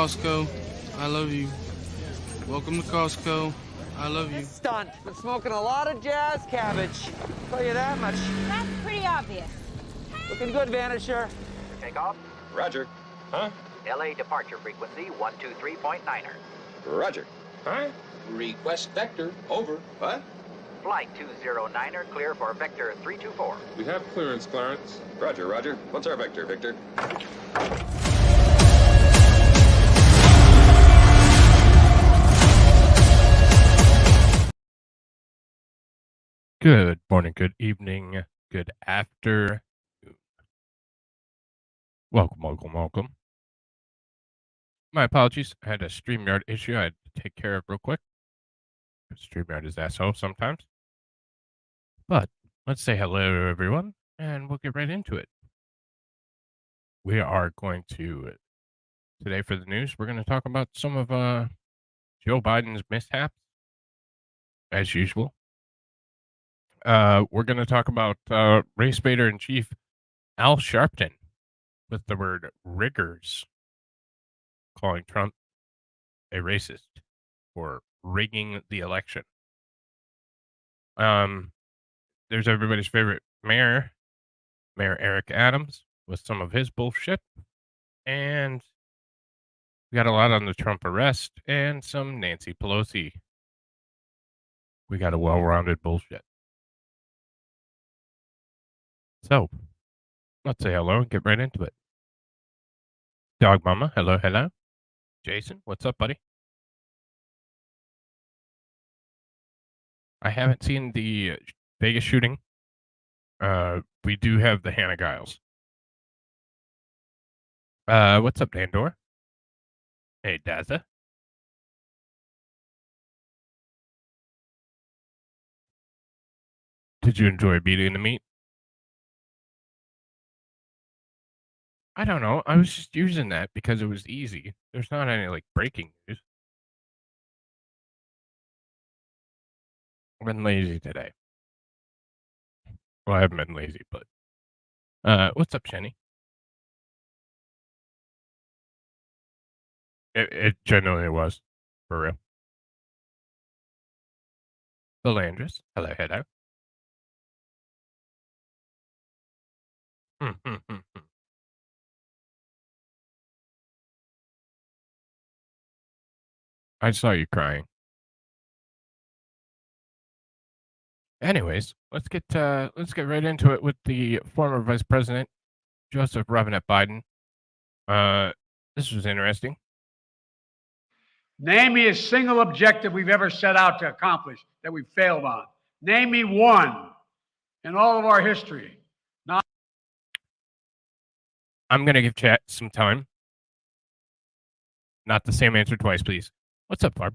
Costco. I love you. Welcome to Costco. I love you. Stunt. Been smoking a lot of jazz cabbage. Tell you that much. That's pretty obvious. Looking good, Vanisher. Takeoff. Roger. Huh? LA departure frequency 123.9er. Roger. Huh? Request vector. Over. What? Flight 209er clear for vector 324. We have clearance, Clarence. Roger, Roger. What's our vector, Victor? Good morning, good evening, good afternoon. Welcome. My apologies. I had a StreamYard issue I had to take care of real quick. StreamYard is asshole sometimes. But let's say hello, everyone, and we'll get right into it. We are going to, today for the news, we're going to talk about some of Joe Biden's mishaps, as usual. We're going to talk about race baiter in chief Al Sharpton with the word riggers, calling Trump a racist for rigging the election. There's everybody's favorite mayor, Mayor Eric Adams, with some of his bullshit. And we got a lot on the Trump arrest and some Nancy Pelosi. We got a well-rounded bullshit. So, let's say hello and get right into it. Dog Mama, hello. Jason, what's up, buddy? I haven't seen the Vegas shooting. We do have the Hannah Giles. What's up, Dandor? Hey, Daza. Did you enjoy beating the meat? I don't know. I was just using that because it was easy. There's not any, breaking news. I've been lazy today. Well, I haven't been lazy, but... what's up, Shenny? It genuinely was. For real. Philandris, hello. I saw you crying. Anyways, let's get right into it with the former Vice President Joseph Robinette Biden. This was interesting. Name me a single objective we've ever set out to accomplish that we failed on. Name me one in all of our history. I'm gonna give chat some time. Not the same answer twice, please. What's up, Barb?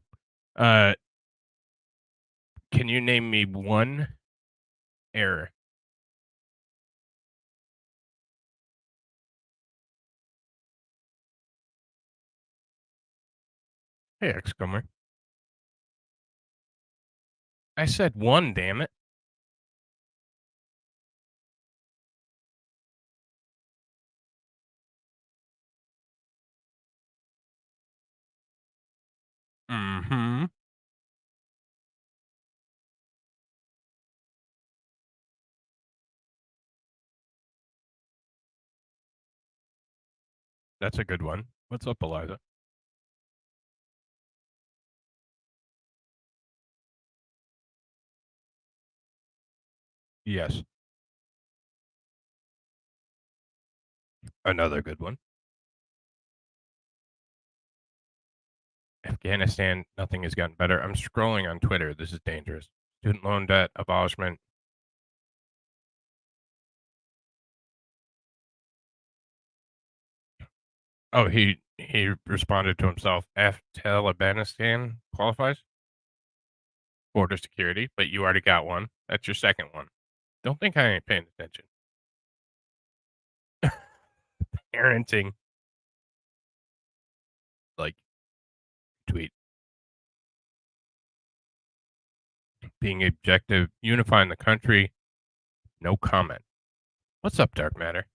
Can you name me one error? Hey, Excalibur. I said one, damn it. Mm-hmm. That's a good one. What's up, Eliza? Yes. Another good one. Afghanistan, nothing has gotten better. I'm scrolling on Twitter. This is dangerous. Student loan debt, abolishment. Oh, he responded to himself. Talibanistan qualifies? Border security, but you already got one. That's your second one. Don't think I ain't paying attention. Parenting. Tweet. Being objective, unifying the country. No comment. What's up, Dark Matter?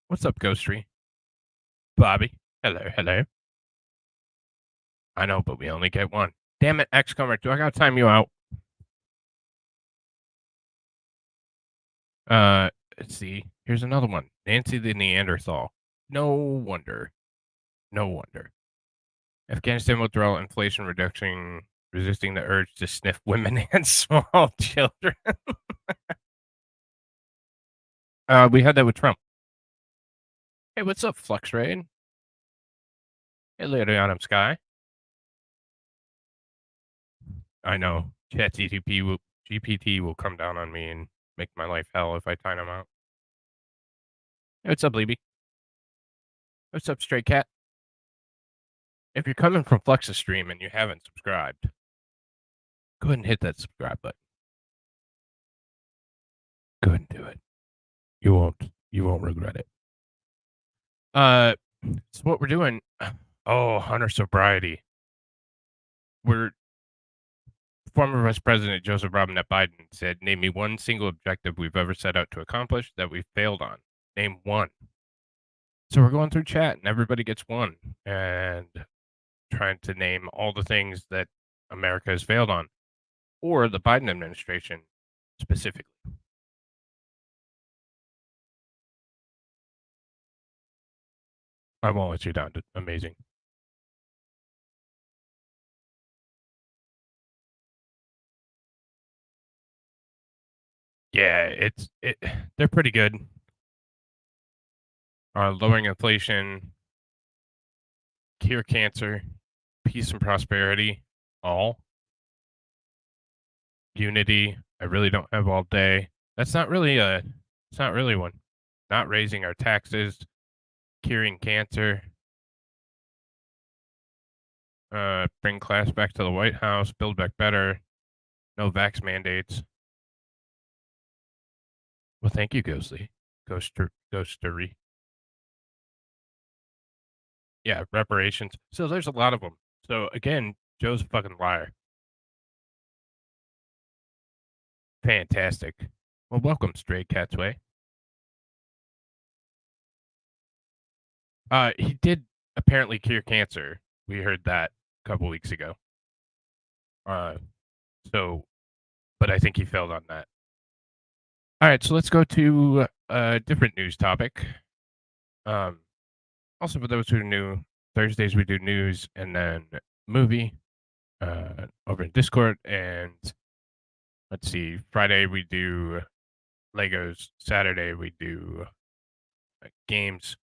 What's up, Ghostry? Bobby. Hello, hello. I know, but we only get one. Damn it, X-Comer, do I gotta time you out? Let's see. Here's another one. Nancy the Neanderthal. No wonder. No wonder. Afghanistan withdrawal, inflation reduction, resisting the urge to sniff women and small children. We had that with Trump. Hey, what's up, Flux Raid? Hey, Lady Autumn Sky. I know. GPT will come down on me and make my life hell if I time him out. Hey, what's up, Leeby? What's up, Stray Cat? If you're coming from Flux's stream and you haven't subscribed, go ahead and hit that subscribe button. Go ahead and do it. You won't regret it. So what we're doing, Hunter Sobriety. Former Vice President Joseph Robinette Biden said, name me one single objective we've ever set out to accomplish that we failed on. Name one. So we're going through chat and everybody gets one and trying to name all the things that America has failed on, or the Biden administration specifically. I won't let you down. Amazing. Yeah, they're pretty good. Lowering inflation, cure cancer, peace and prosperity, all. Unity, I really don't have all day. It's not really one. Not raising our taxes, curing cancer, bring class back to the White House, build back better, no vax mandates. Well, thank you, Ghostly. Ghostery. Yeah, reparations. So there's a lot of them. So again, Joe's a fucking liar. Fantastic. Well, welcome, Stray Cat's Way. He did apparently cure cancer. We heard that a couple weeks ago. But I think he failed on that. All right, so let's go to a different news topic. Also, for those who are new, Thursdays we do news and then movie over in Discord. And let's see, Friday we do Legos. Saturday we do games.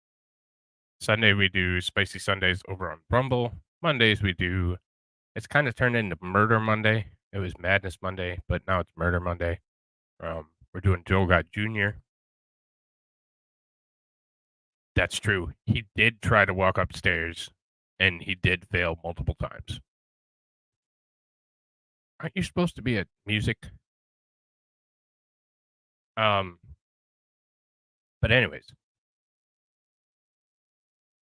Sunday we do Spicy Sundays over on Rumble. Mondays we do, it's kind of turned into Murder Monday. It was Madness Monday, but now it's Murder Monday. We're doing Joel Gott Jr. That's true. He did try to walk upstairs, and he did fail multiple times. Aren't you supposed to be at music? But anyways.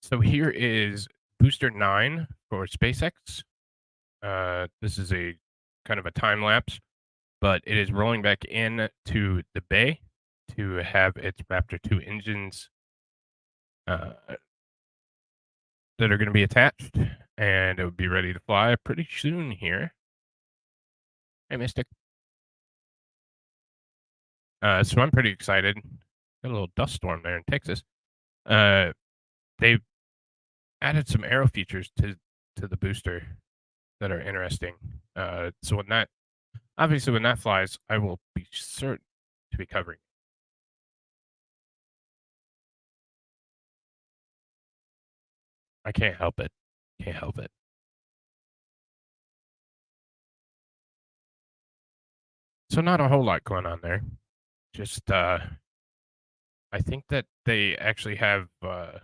So here is Booster 9 for SpaceX. This is a kind of a time lapse, but it is rolling back in to the bay to have its Raptor 2 engines that are going to be attached, and it would be ready to fly pretty soon here. Hey, Mystic. So I'm pretty excited. Got a little dust storm there in Texas. They've added some aero features to the booster that are interesting. So when that flies, I will be certain to be covering. I can't help it. Can't help it. So not a whole lot going on there. Just I think that they actually have the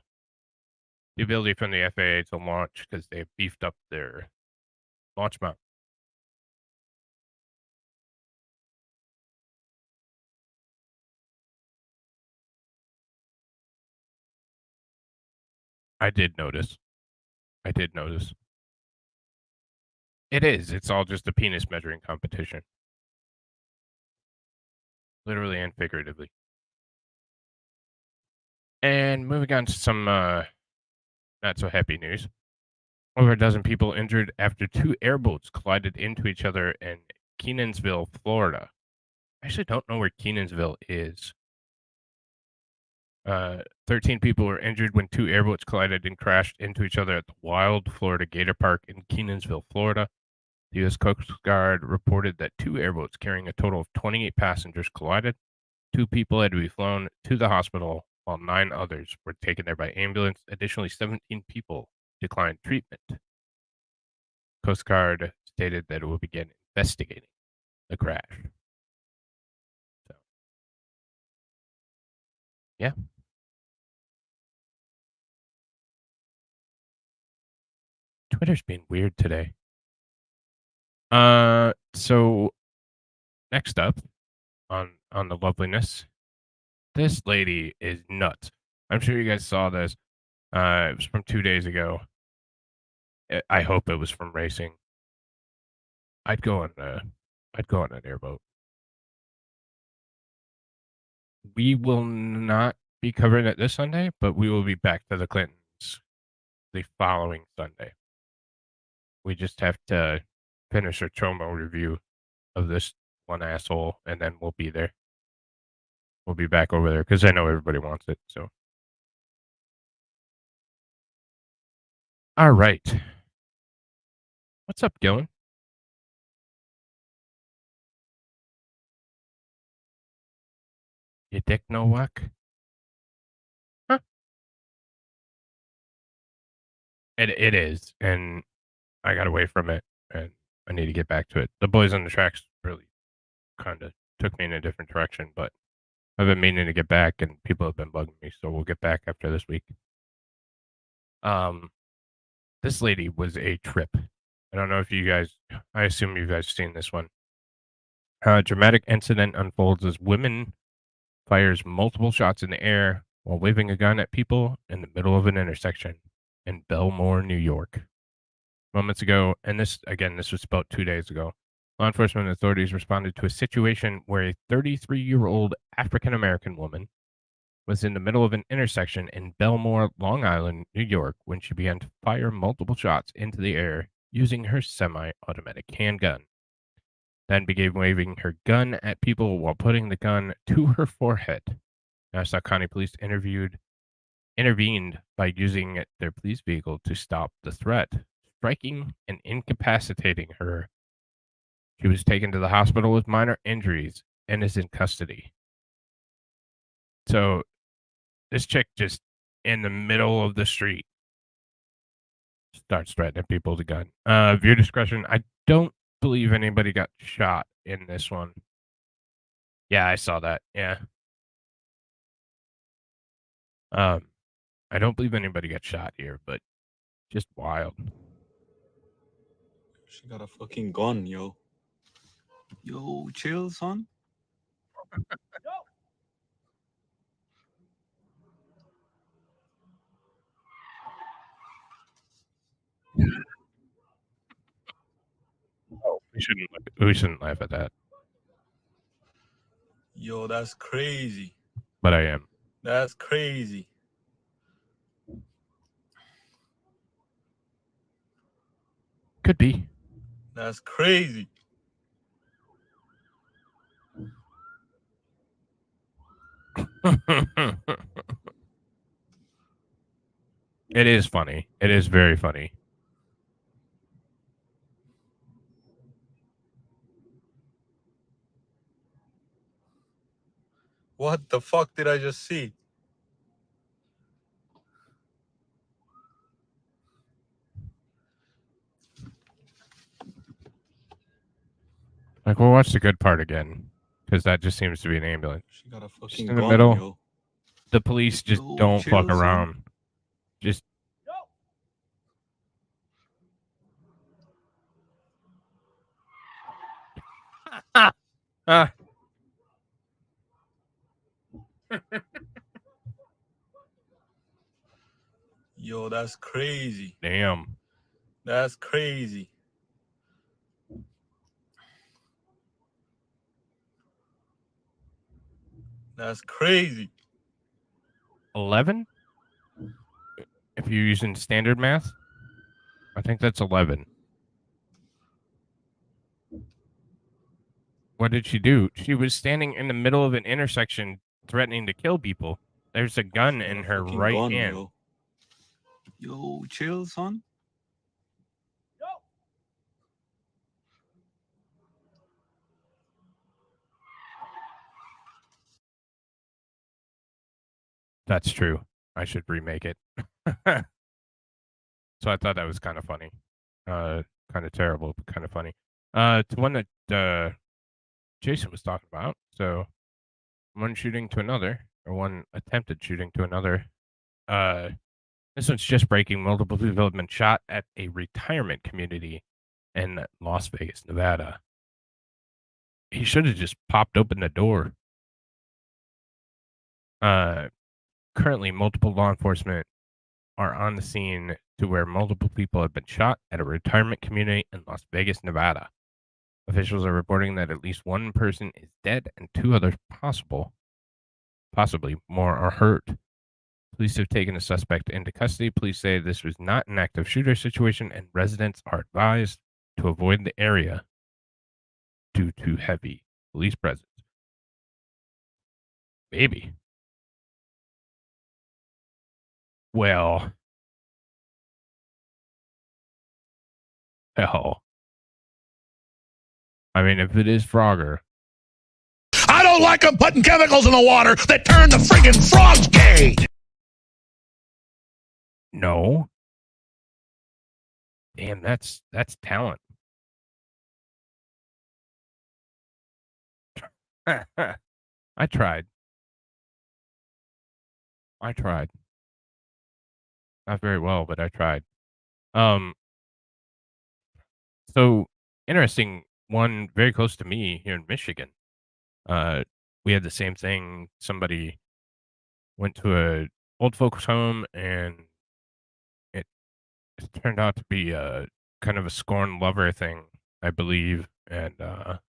ability from the FAA to launch because they've beefed up their launch mount. I did notice. It is. It's all just a penis measuring competition. Literally and figuratively. And moving on to some not so happy news. Over a dozen people injured after two airboats collided into each other in Kenansville, Florida. I actually don't know where Kenansville is. 13 people were injured when two airboats collided and crashed into each other at the Wild Florida Gator Park in Kenansville, Florida. The U.S. Coast Guard reported that two airboats carrying a total of 28 passengers collided. 2 people had to be flown to the hospital, while 9 others were taken there by ambulance. Additionally, 17 people declined treatment. Coast Guard stated that it will begin investigating the crash. So, yeah. Twitter's being weird today. So next up on the loveliness, this lady is nuts. I'm sure you guys saw this. It was from 2 days ago. I hope it was from racing. I'd go on an airboat. We will not be covering it this Sunday, but we will be back to the Clintons the following Sunday. We just have to finish our Chomo review of this one asshole, and then we'll be there. We'll be back over there because I know everybody wants it. So, all right. What's up, Gillen? Your dick no work? Huh? It is, and I got away from it, and I need to get back to it. The boys on the tracks really kind of took me in a different direction, but I've been meaning to get back, and people have been bugging me, so we'll get back after this week. This lady was a trip. I don't know if you guys, I assume you guys seen this one. A dramatic incident unfolds as woman fires multiple shots in the air while waving a gun at people in the middle of an intersection in Belmore, New York. Moments ago, and this was about 2 days ago, law enforcement authorities responded to a situation where a 33-year-old African-American woman was in the middle of an intersection in Belmore, Long Island, New York, when she began to fire multiple shots into the air using her semi-automatic handgun. Then began waving her gun at people while putting the gun to her forehead. Nassau County Police intervened by using their police vehicle to stop the threat, striking and incapacitating her. She was taken to the hospital with minor injuries and is in custody. So, this chick just in the middle of the street starts threatening people with a gun. Viewer discretion. I don't believe anybody got shot in this one. Yeah, I saw that. Yeah. I don't believe anybody got shot here, but just wild. She got a fucking gun, yo. Yo, chill, son. Oh, we shouldn't laugh at that. Yo, that's crazy. But I am. That's crazy. Could be. That's crazy. It is funny. It is very funny. What the fuck did I just see? Like, we'll watch the good part again, because that just seems to be an ambulance. She got a fucking Just in the gun, middle. yo. The police just Yo, don't chill, fuck son. around. Just. Yo, that's crazy. Damn. That's crazy. That's crazy. 11. If you're using standard math, I think that's 11. What did she do? She was standing in the middle of an intersection threatening to kill people. There's a gun in her Fucking right gun, hand. yo. Yo, chill, son. That's true. I should remake it. So I thought that was kind of funny. Kind of terrible, but kind of funny. To one that Jason was talking about. So one shooting to another, or one attempted shooting to another. This one's just breaking. Multiple people have been shot at a retirement community in Las Vegas, Nevada. He should have just popped open the door. Currently, multiple law enforcement are on the scene to where multiple people have been shot at a retirement community in Las Vegas, Nevada. Officials are reporting that at least one person is dead and 2 others possibly more are hurt. Police have taken the suspect into custody. Police say this was not an active shooter situation and residents are advised to avoid the area due to heavy police presence. Maybe. Well. I mean, if it is Frogger. I don't like them putting chemicals in the water that turn the friggin' frogs gay. No. Damn, that's talent. I tried. Not very well, but I tried. So interesting one very close to me here in Michigan. We had the same thing. Somebody went to a old folks home and it turned out to be a kind of a scorned lover thing, I believe, and a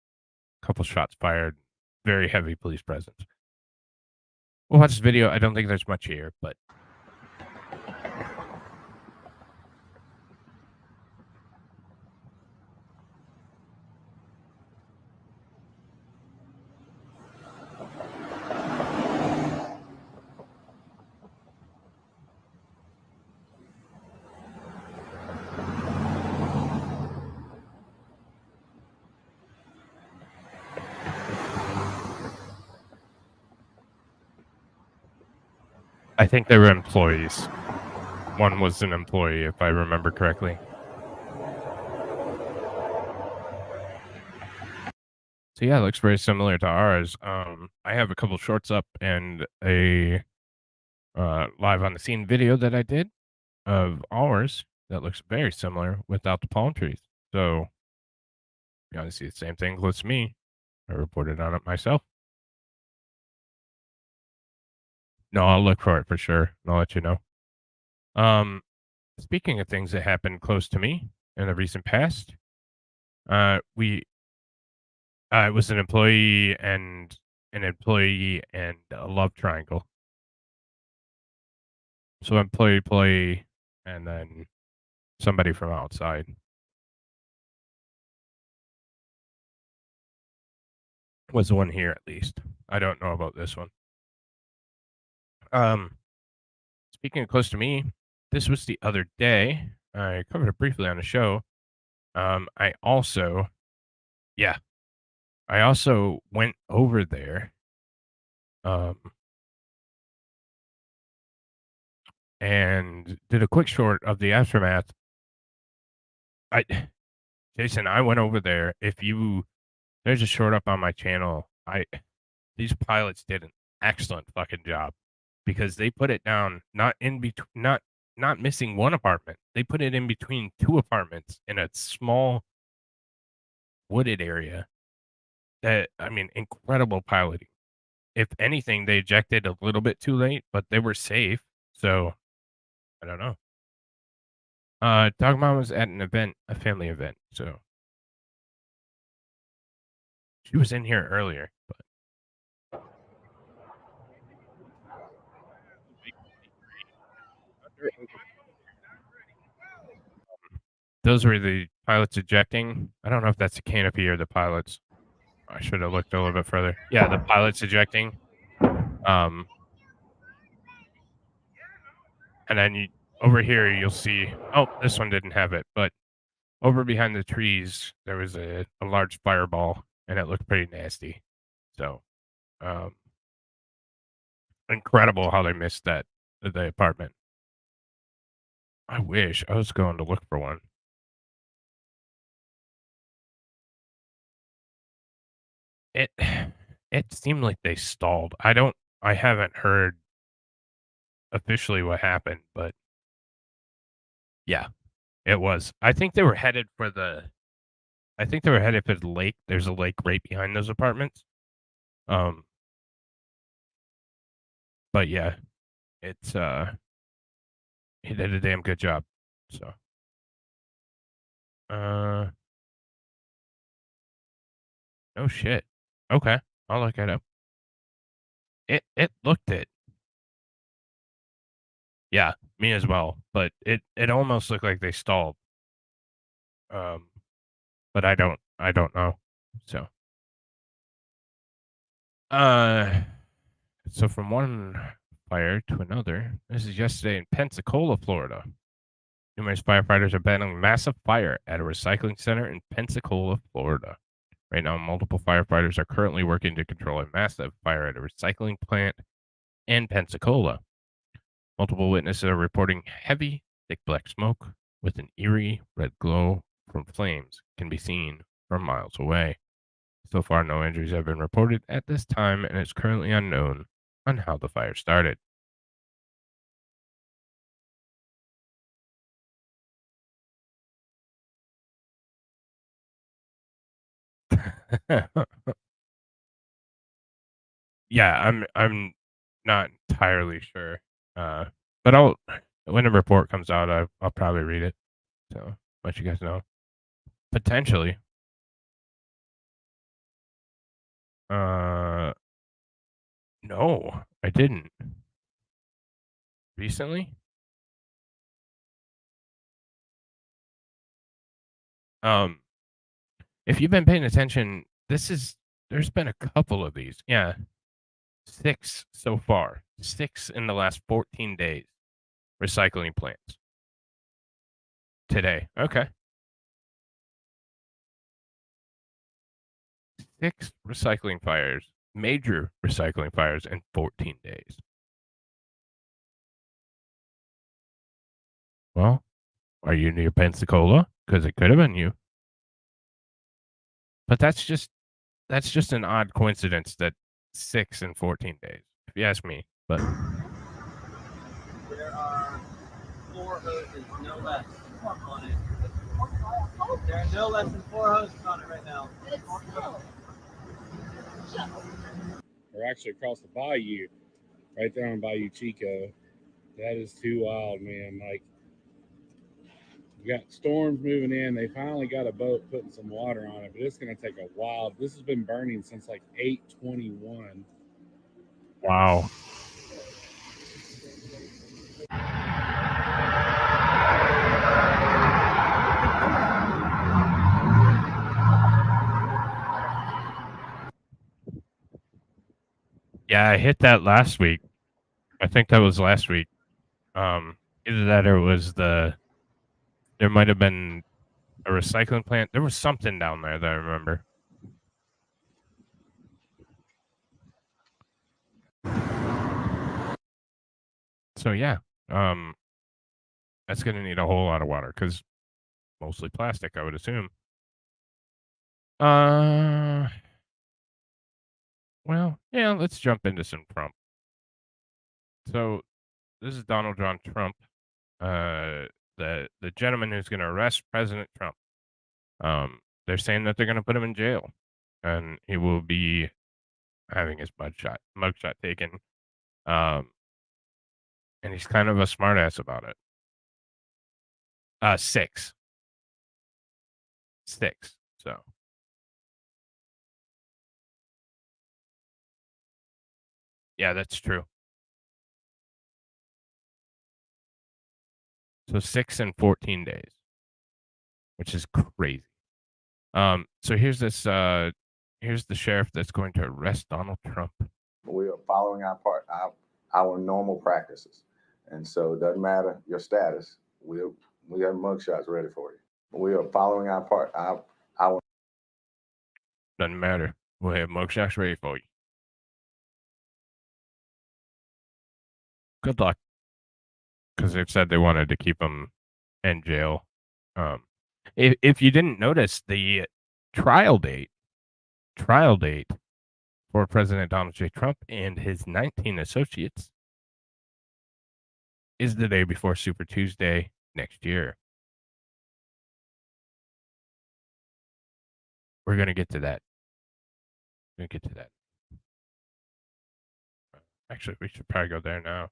couple shots fired, very heavy police presence. We'll watch this video. I don't think there's much here, but I think they were employees. One was an employee, if I remember correctly. So yeah, it looks very similar to ours. I have a couple shorts up and a live on the scene video that I did of ours that looks very similar without the palm trees. So you want to see the same thing close to me. I reported on it myself. No, I'll look for it for sure. And I'll let you know. Speaking of things that happened close to me in the recent past, I was an employee and a love triangle. So employee, and then somebody from outside. Was the one here at least. I don't know about this one. Speaking of close to me, this was the other day. I covered it briefly on the show. I also went over there. And did a quick short of the aftermath. Jason, I went over there. There's a short up on my channel. These pilots did an excellent fucking job because they put it down not missing one apartment. They put it in between 2 apartments in a small wooded area. Incredible piloting. If anything, they ejected a little bit too late, but they were safe. So I don't know. Dog Mom was at an event, a family event, so she was in here earlier, but Those were the pilots ejecting. I don't know if that's the canopy or the pilots. I should have looked a little bit further. Yeah, the pilots ejecting. And then over here you'll see. Oh, this one didn't have it, but over behind the trees there was a large fireball, and it looked pretty nasty. So, incredible how they missed the apartment. I wish I was going to look for one. It it seemed like they stalled. I haven't heard officially what happened, but yeah, it was. I think they were headed for the lake. There's a lake right behind those apartments. Um, but yeah, it's he did a damn good job. So, no shit. Okay, I'll look it up. It looked it. Yeah, me as well. But it almost looked like they stalled. Um, but I don't know. So, uh, so from one fire to another. This is yesterday in Pensacola, Florida. Numerous firefighters are battling massive fire at a recycling center in Pensacola, Florida. Right now, multiple firefighters are currently working to control a massive fire at a recycling plant in Pensacola. Multiple witnesses are reporting heavy, thick black smoke with an eerie red glow from flames can be seen from miles away. So far, no injuries have been reported at this time, and it's currently unknown on how the fire started. Yeah, I'm not entirely sure. Uh, but when the report comes out, I'll probably read it. So let you guys know. Potentially. Uh, no, I didn't. Recently? Um, if you've been paying attention, there's been a couple of these. Yeah, 6 so far. 6 in the last 14 days. Recycling plants. Today. Okay. 6 recycling fires, major recycling fires in 14 days. Well, are you near Pensacola? Because it could have been you. But that's just an odd coincidence that 6 in 14 days, if you ask me. But There are 4 hoses, no less, on it. There are no less than 4 hoses on it right now. We're actually across the bayou, right there on Bayou Chico. That is too wild, man. Like, we got storms moving in. They finally got a boat putting some water on it, but it's going to take a while. This has been burning since like 8/21. wow. Yeah, I hit that last week. I think that was last week. Either that or it was there might have been a recycling plant. There was something down there that I remember. So yeah, that's gonna need a whole lot of water because mostly plastic, I would assume. Uh, well, yeah, let's jump into some Trump. So this is Donald John Trump, the gentleman who's gonna arrest President Trump. They're saying that they're gonna put him in jail, and he will be having his mugshot taken. Um, and he's kind of a smartass about it. 6. 6. So yeah, that's true. So 6 and 14 days, which is crazy. So here's this. Here's the sheriff that's going to arrest Donald Trump. We are following our normal practices, and so it doesn't matter your status. We have mugshots ready for you. We are following our. Doesn't matter. We'll have mugshots ready for you. Good luck, because they've said they wanted to keep him in jail. If you didn't notice, the trial date for President Donald J. Trump and his 19 associates is the day before Super Tuesday next year. We're going to get to that. Actually, we should probably go there now.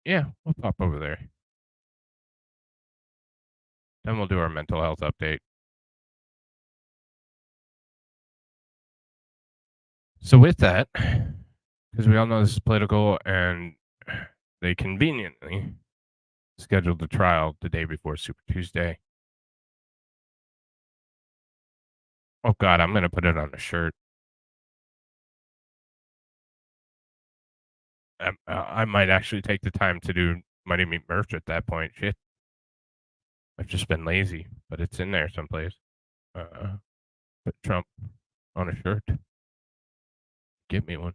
Yeah, we'll pop over there. Then we'll do our mental health update. So with that, because we all know this is political, and they conveniently scheduled the trial the day before Super Tuesday. Oh God, I'm gonna put it on a shirt. I might actually take the time to do MightyMeat merch at that point. Shit, I've just been lazy, but it's in there someplace. Put Trump on a shirt. Get me one.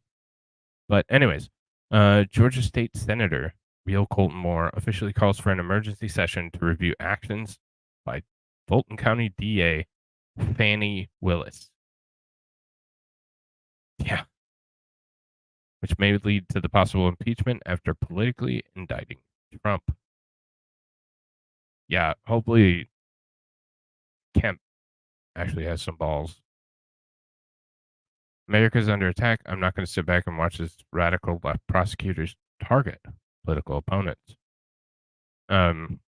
But anyways, Georgia State Senator Beal Colton Moore officially calls for an emergency session to review actions by Fulton County DA Fani Willis. Yeah. Which may lead to the possible impeachment after politically indicting Trump. Yeah, hopefully Kemp actually has some balls. America's under attack. I'm not going to sit back and watch as radical left prosecutors target political opponents. So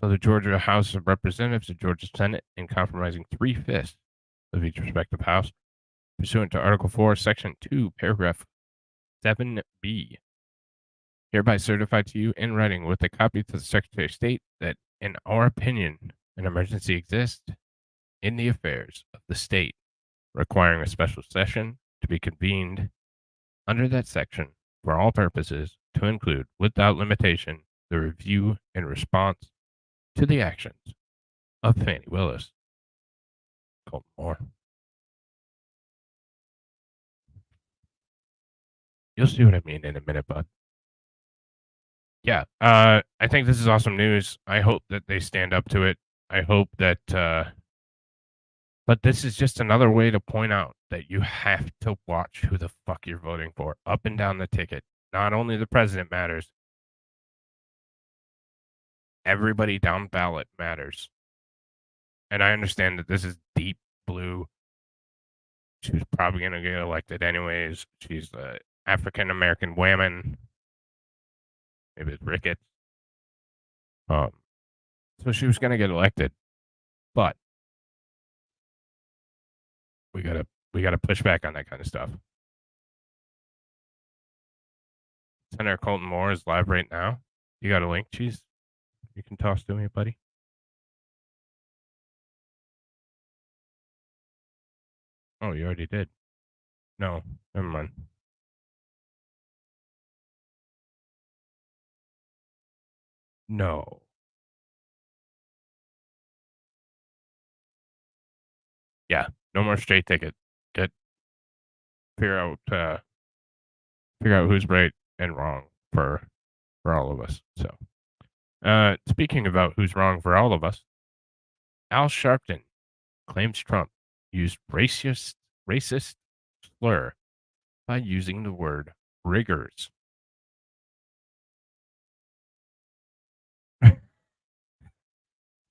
the Georgia House of Representatives, the Georgia Senate, in compromising 3/5 of each respective house, pursuant to Article 4, Section 2, Paragraph 7B, hereby certify to you in writing with a copy to the Secretary of State that, in our opinion, an emergency exists in the affairs of the state, requiring a special session to be convened under that section for all purposes to include, without limitation, the review and response to the actions of Fani Willis. Colton Moore. You'll see what I mean in a minute, bud. Yeah, I think this is awesome news. I hope that they stand up to it. I hope that, but this is just another way to point out that you have to watch who the fuck you're voting for up and down the ticket. Not only the president matters, everybody down ballot matters. And I understand that this is deep blue. She's probably going to get elected anyways. She's an African-American woman. Maybe it's rickets. So she was going to get elected. But we gotta push back on that kind of stuff. Senator Colton Moore is live right now. You got a link, Cheese? You can toss to me, buddy. Oh, you already did. No, never mind. No. Yeah, no more straight ticket. Figure out who's right and wrong for all of us. So, speaking about who's wrong for all of us, Al Sharpton claims Trump used racist slur by using the word riggers.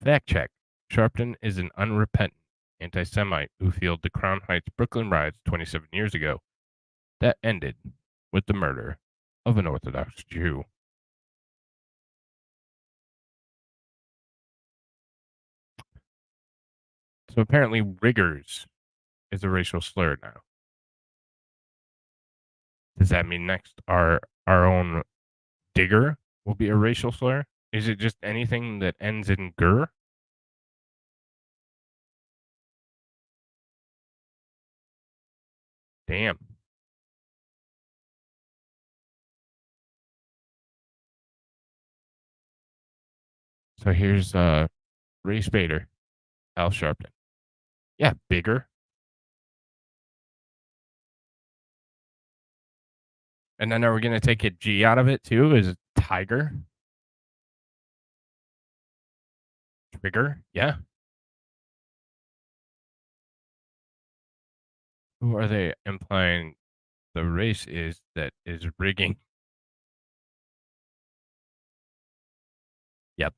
Fact check. Sharpton is an unrepentant anti-Semite who fueled the Crown Heights Brooklyn riots 27 years ago that ended with the murder of an Orthodox Jew. So apparently riggers is a racial slur now. Does that mean next our own digger will be a racial slur? Is it just anything that ends in ger? Damn. So here's Race Bader, Al Sharpton. Yeah, bigger. And then are we gonna take a G out of it too? Is it tiger? Trigger? Yeah. Who are they implying the race is that is rigging? Yep.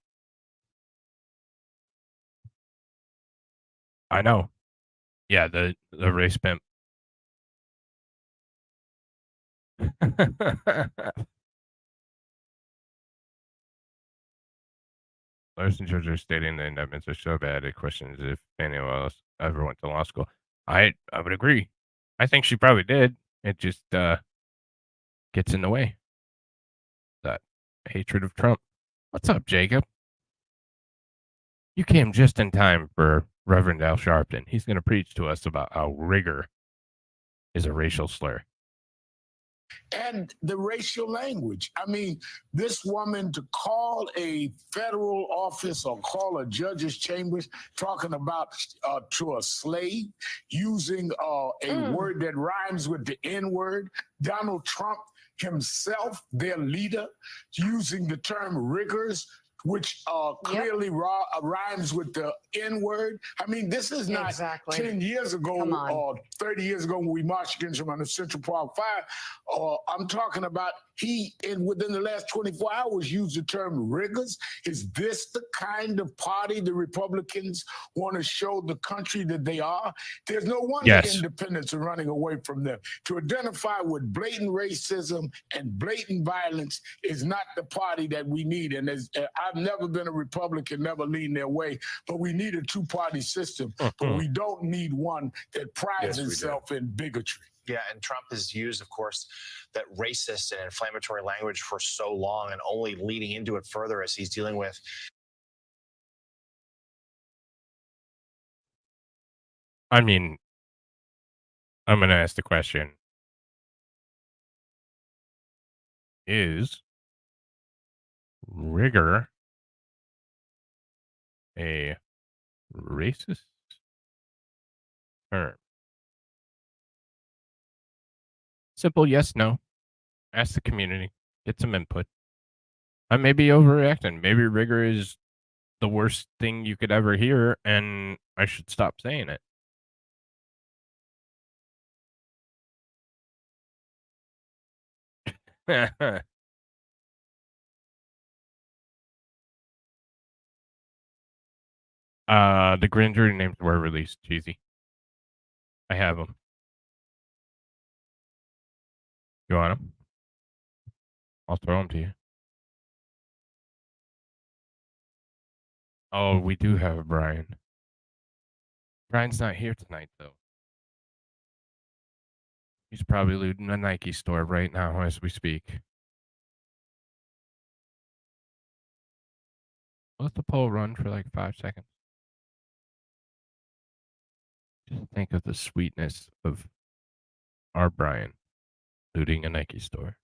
I know. Yeah, the race pimp. Lawyers and judges are stating the indictments are so bad it questions if anyone else ever went to law school. I would agree. I think she probably did. It just gets in the way. That hatred of Trump. What's up, Jacob? You came just in time for Reverend Al Sharpton. He's going to preach to us about how rigor is a racial slur. And the racial language. I mean, this woman to call a federal office or call a judge's chambers talking about to a slave using a word that rhymes with the N word. Donald Trump himself, their leader, using the term riggers, which clearly rhymes with the N word. I mean, this is not 10 years ago or 30 years ago when we marched against him on the Central Park 5. I'm talking about within the last 24 hours, used the term riggers. Is this the kind of party the Republicans want to show the country that they are? There's no wonder independents are running away from them. To identify with blatant racism and blatant violence is not the party that we need. And I've never been a Republican, never leaned their way, but we need a two-party system. But we don't need one that prides itself in bigotry. Yeah, and Trump has used, of course, that racist and inflammatory language for so long and only leading into it further as he's dealing with. I mean, I'm going to ask the question. Is rigor a racist term? Simple yes, no. Ask the community. Get some input. I may be overreacting. Maybe rigor is the worst thing you could ever hear, and I should stop saying it. The grand jury names were released, Cheesy. I have them. You want them? I'll throw them to you. Oh, we do have Brian. Brian's not here tonight, though. He's probably looting a Nike store right now as we speak. Let the poll run for like 5 seconds. Just think of the sweetness of our Brian looting a Nike store.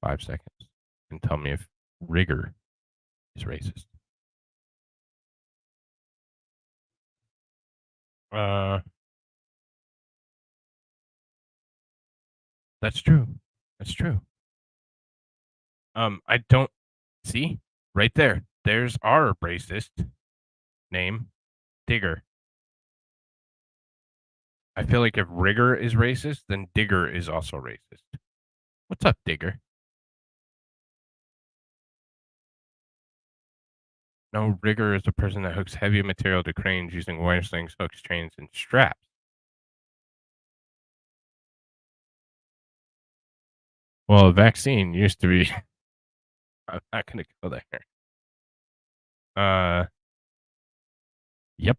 5 seconds. And tell me if rigor is racist. That's true. That's true. I don't see right there. There's our racist name, Digger. I feel like if rigor is racist, then Digger is also racist. What's up, Digger? No, rigger is a person that hooks heavy material to cranes using wire slings, hooks, chains, and straps. Well, a vaccine used to be. I'm not going to go there. Yep.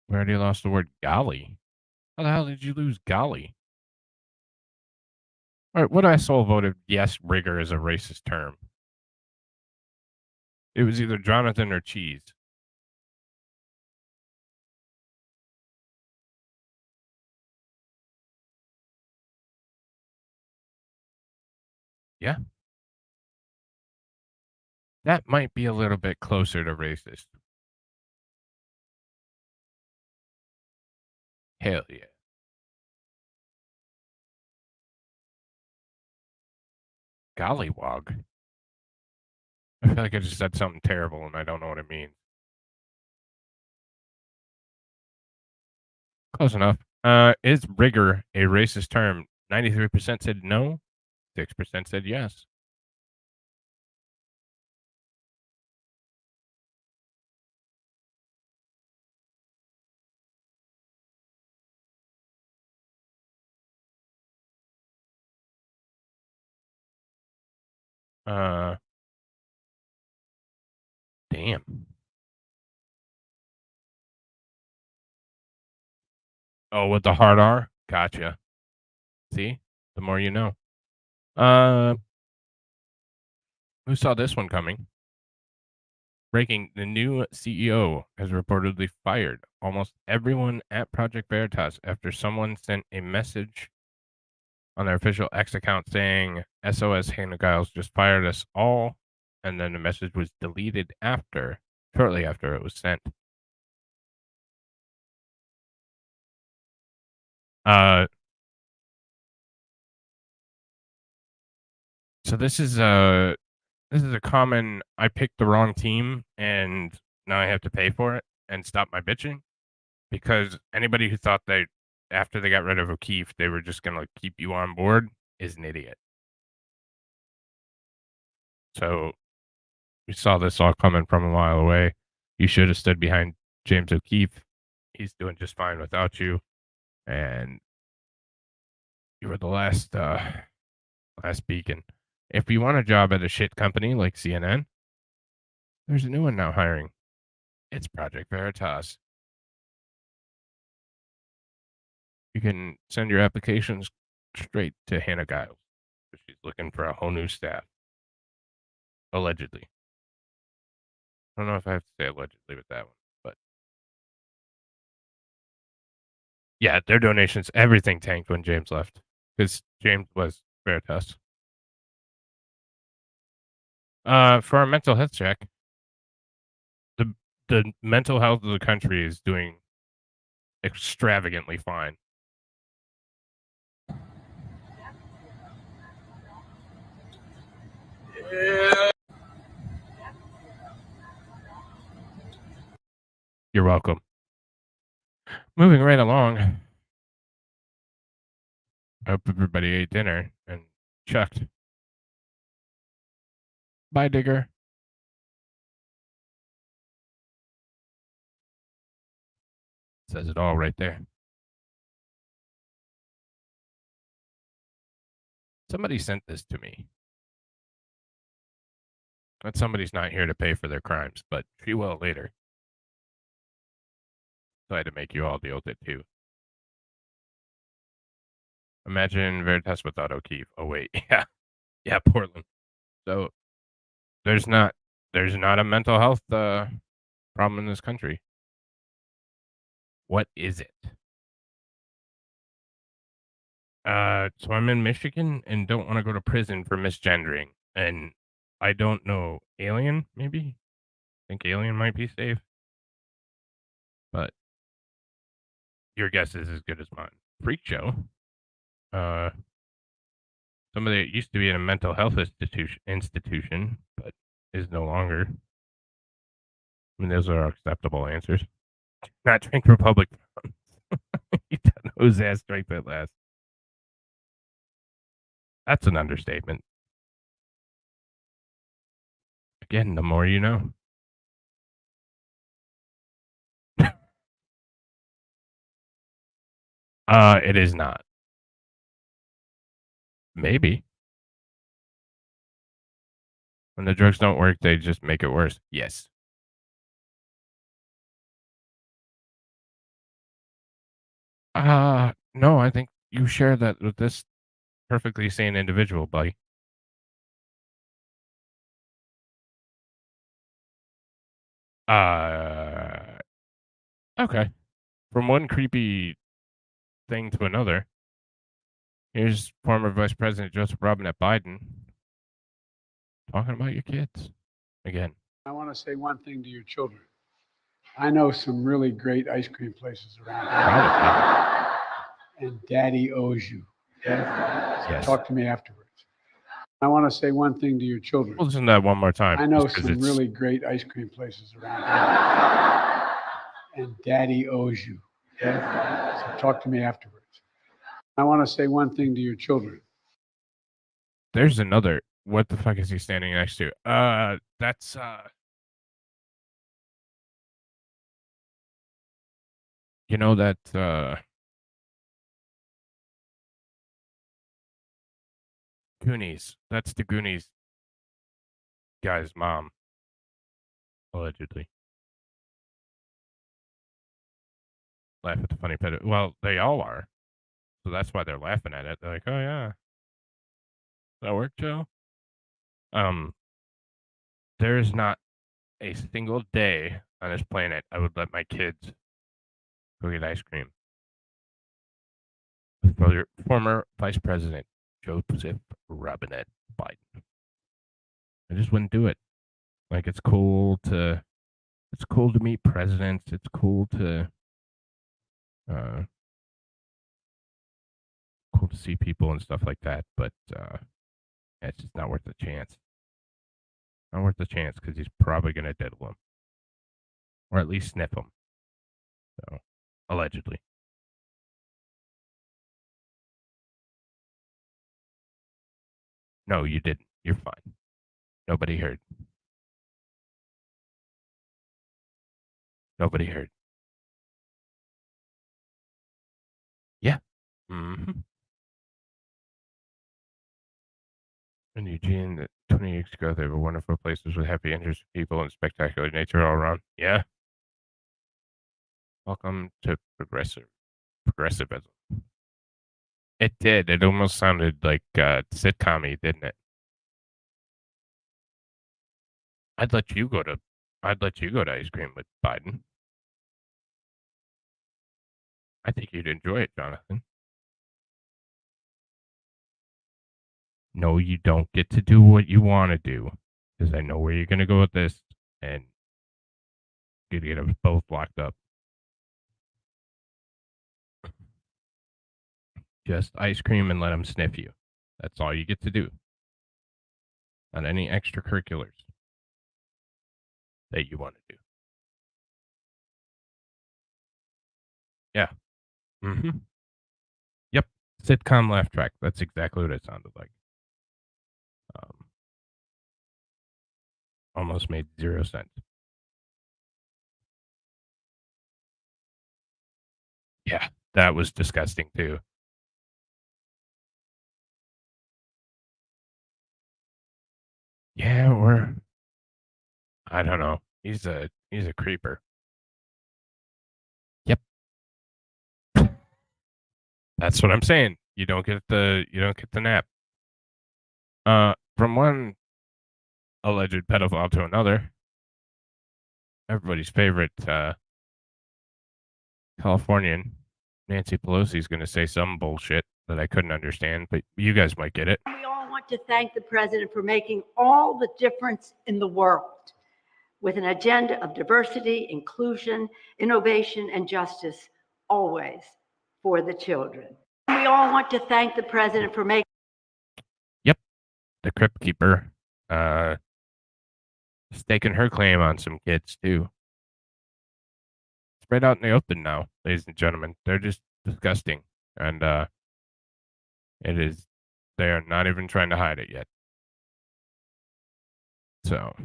We already lost the word golly. How the hell did you lose golly? All right, what asshole voted yes, rigger is a racist term? It was either Jonathan or Cheese. Yeah. That might be a little bit closer to racist. Hell yeah. Gollywog. I feel like I just said something terrible and I don't know what it means. Close enough. Is rigger a racist term? 93% said no. 6% said yes. Damn. Oh, with the hard R? Gotcha. See? The more you know. Who saw this one coming? Breaking, the new CEO has reportedly fired almost everyone at Project Veritas after someone sent a message on their official X account saying, SOS Hannah Giles just fired us all. And then the message was deleted shortly after it was sent. So this is a common, I picked the wrong team and now I have to pay for it and stop my bitching, because anybody who thought that after they got rid of O'Keefe, they were just going to keep you on board is an idiot. So we saw this all coming from a mile away. You should have stood behind James O'Keefe. He's doing just fine without you. And you were the last beacon. If you want a job at a shit company like CNN, there's a new one now hiring. It's Project Veritas. You can send your applications straight to Hannah Giles. She's looking for a whole new staff. Allegedly. I don't know if I have to say allegedly with that one, but yeah, their donations, everything tanked when James left, because James was Veritas. For our mental health check, the mental health of the country is doing extravagantly fine. Yeah. You're welcome. Moving right along. I hope everybody ate dinner and checked. Bye, Digger. Says it all right there. Somebody sent this to me. That somebody's not here to pay for their crimes, but she will later. So I had to make you all deal with it too. Imagine Veritas without O'Keefe. Oh wait, yeah. Yeah, Portland. So there's not a mental health problem in this country. What is it? So I'm in Michigan and don't want to go to prison for misgendering. And I don't know, Alien, maybe? I think Alien might be safe. But your guess is as good as mine. Freak Show. Somebody that used to be in a mental health institution, but is no longer. I mean, those are acceptable answers. Not drink Republic. You don't know whose ass drank that last. That's an understatement. Again, the more you know. It is not. Maybe. When the drugs don't work, they just make it worse. Yes. No, I think you share that with this perfectly sane individual, buddy. Okay. From one creepy thing to another, here's former Vice President Joseph Robinette Biden talking about your kids again. I want to say one thing to your children. I know some really great ice cream places around here. And Daddy owes you. Okay? So Yes. talk to me afterwards. I want to say one thing to your children. We'll listen to that one more time. I know just 'cause some it's- really great ice cream places around here. And Daddy owes you. Okay? So talk to me afterwards. I want to say one thing to your children. There's another. What the fuck is he standing next to? That's you know that Goonies. That's the Goonies guy's mom, allegedly. Laugh at the funny pet. Well, they all are. So that's why they're laughing at it. They're like, "Oh yeah, that work, Joe." There is not a single day on this planet I would let my kids go get ice cream with former Vice President Joseph Robinette Biden. I just wouldn't do it. Like it's cool to meet presidents. It's cool to see people and stuff like that. But it's just not worth the chance. Not worth the chance because he's probably gonna diddle him, or at least sniff him. So allegedly. No, you didn't. You're fine. Nobody heard. Nobody heard. Yeah. Mm-hmm. In Eugene, 20 years ago, they were wonderful places with happy, interesting people and spectacular nature all around. Yeah. Welcome to progressivism. It did. It almost sounded like sitcom-y, didn't it? I'd let you go to ice cream with Biden. I think you'd enjoy it, Jonathan. No, you don't get to do what you want to do, because I know where you're going to go with this, and you're going to get us both locked up. Just ice cream and let them sniff you. That's all you get to do. Not any extracurriculars that you want to do. Yeah. Mm-hmm. Yep. Sitcom laugh track. That's exactly what it sounded like. Almost made 0 sense. Yeah, that was disgusting too. Yeah, or I don't know. He's a creeper. Yep. That's what I'm saying. You don't get the nap. From one alleged pedophile to another. Everybody's favorite Californian, Nancy Pelosi, is going to say some bullshit that I couldn't understand, but you guys might get it. We all want to thank the president for making all the difference in the world with an agenda of diversity, inclusion, innovation, and justice, always for the children. We all want to thank the president for making. Yep, the Crypt Keeper staking her claim on some kids too. It's right out in the open now, ladies and gentlemen. They're just disgusting, and it is. They are not even trying to hide it yet. So,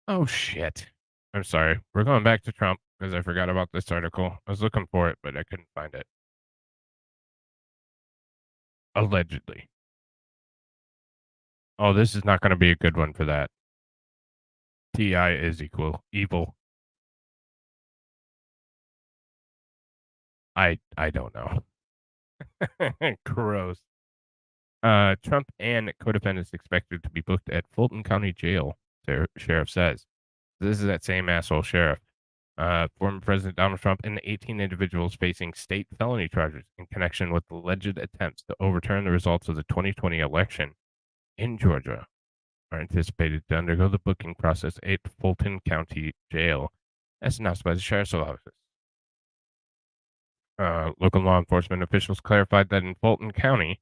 oh shit. I'm sorry. We're going back to Trump because I forgot about this article. I was looking for it, but I couldn't find it. Allegedly. Oh, this is not going to be a good one for that. TI is evil. I don't know. Gross. Trump and co-defendants expected to be booked at Fulton County Jail, sheriff says. This is that same asshole sheriff. Former President Donald Trump and the 18 individuals facing state felony charges in connection with alleged attempts to overturn the results of the 2020 election in Georgia are anticipated to undergo the booking process at Fulton County Jail, as announced by the sheriff's office. Local law enforcement officials clarified that in Fulton County,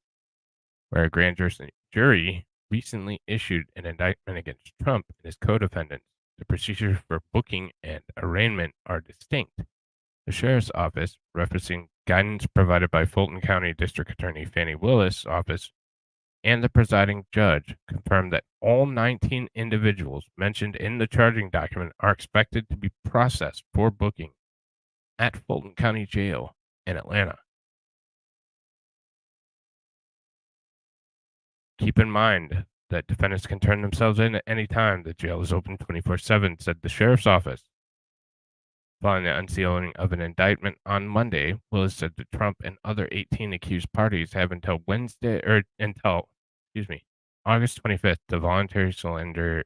where a grand jury recently issued an indictment against Trump and his co-defendants, the procedures for booking and arraignment are distinct. The sheriff's office, referencing guidance provided by Fulton County District Attorney Fannie Willis' office and the presiding judge, confirmed that all 19 individuals mentioned in the charging document are expected to be processed for booking at Fulton County Jail in Atlanta. Keep in mind that defendants can turn themselves in at any time. The jail is open 24/7, said the sheriff's office. Following the unsealing of an indictment on Monday, Willis said that Trump and other 18 accused parties have until August 25th to voluntarily surrender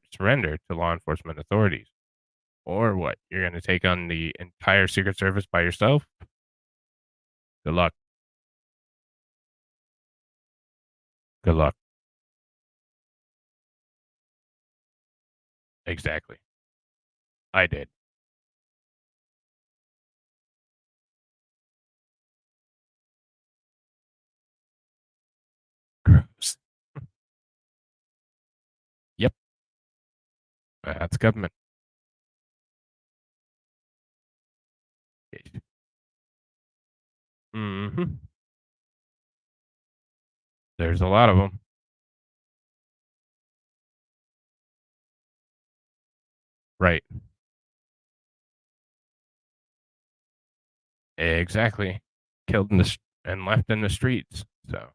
to law enforcement authorities. Or what? You're going to take on the entire Secret Service by yourself? Good luck. Good luck. Exactly. I did. Gross. Yep. That's government. Mm-hmm. There's a lot of them. Right. Exactly. Killed in and left in the streets. So.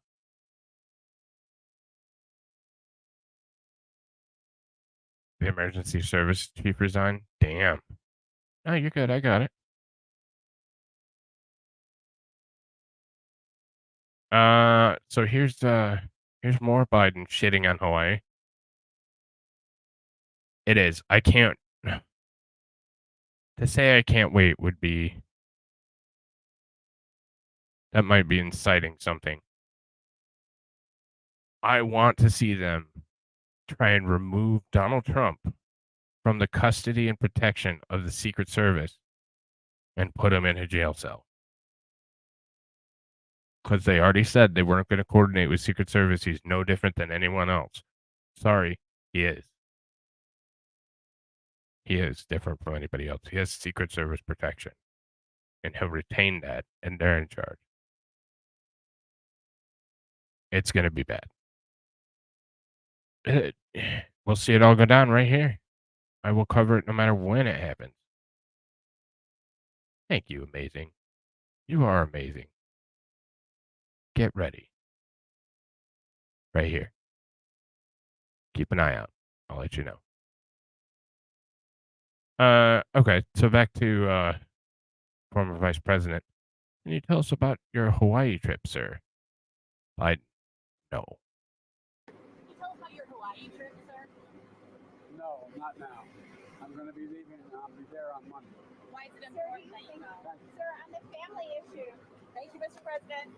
The emergency service chief resigned. Damn. No, you're good. I got it. So here's more Biden shitting on Hawaii. It is. I can't. To say I can't wait would be. That might be inciting something. I want to see them try and remove Donald Trump from the custody and protection of the Secret Service and put him in a jail cell. Because they already said they weren't going to coordinate with Secret Service. He's no different than anyone else. Sorry, he is. He is different from anybody else. He has Secret Service protection. And he'll retain that, and they're in charge. It's going to be bad. We'll see it all go down right here. I will cover it no matter when it happens. Thank you, amazing. You are amazing. Get ready. Right here. Keep an eye out. I'll let you know. Okay, so back to former Vice President. Can you tell us about your Hawaii trip, sir? No. Can you tell us about your Hawaii trip, sir? No, not now. I'm going to be leaving. I'll be there on Monday. Why is it important that you go? Sir, on the family issue. Thank you, Mr. President.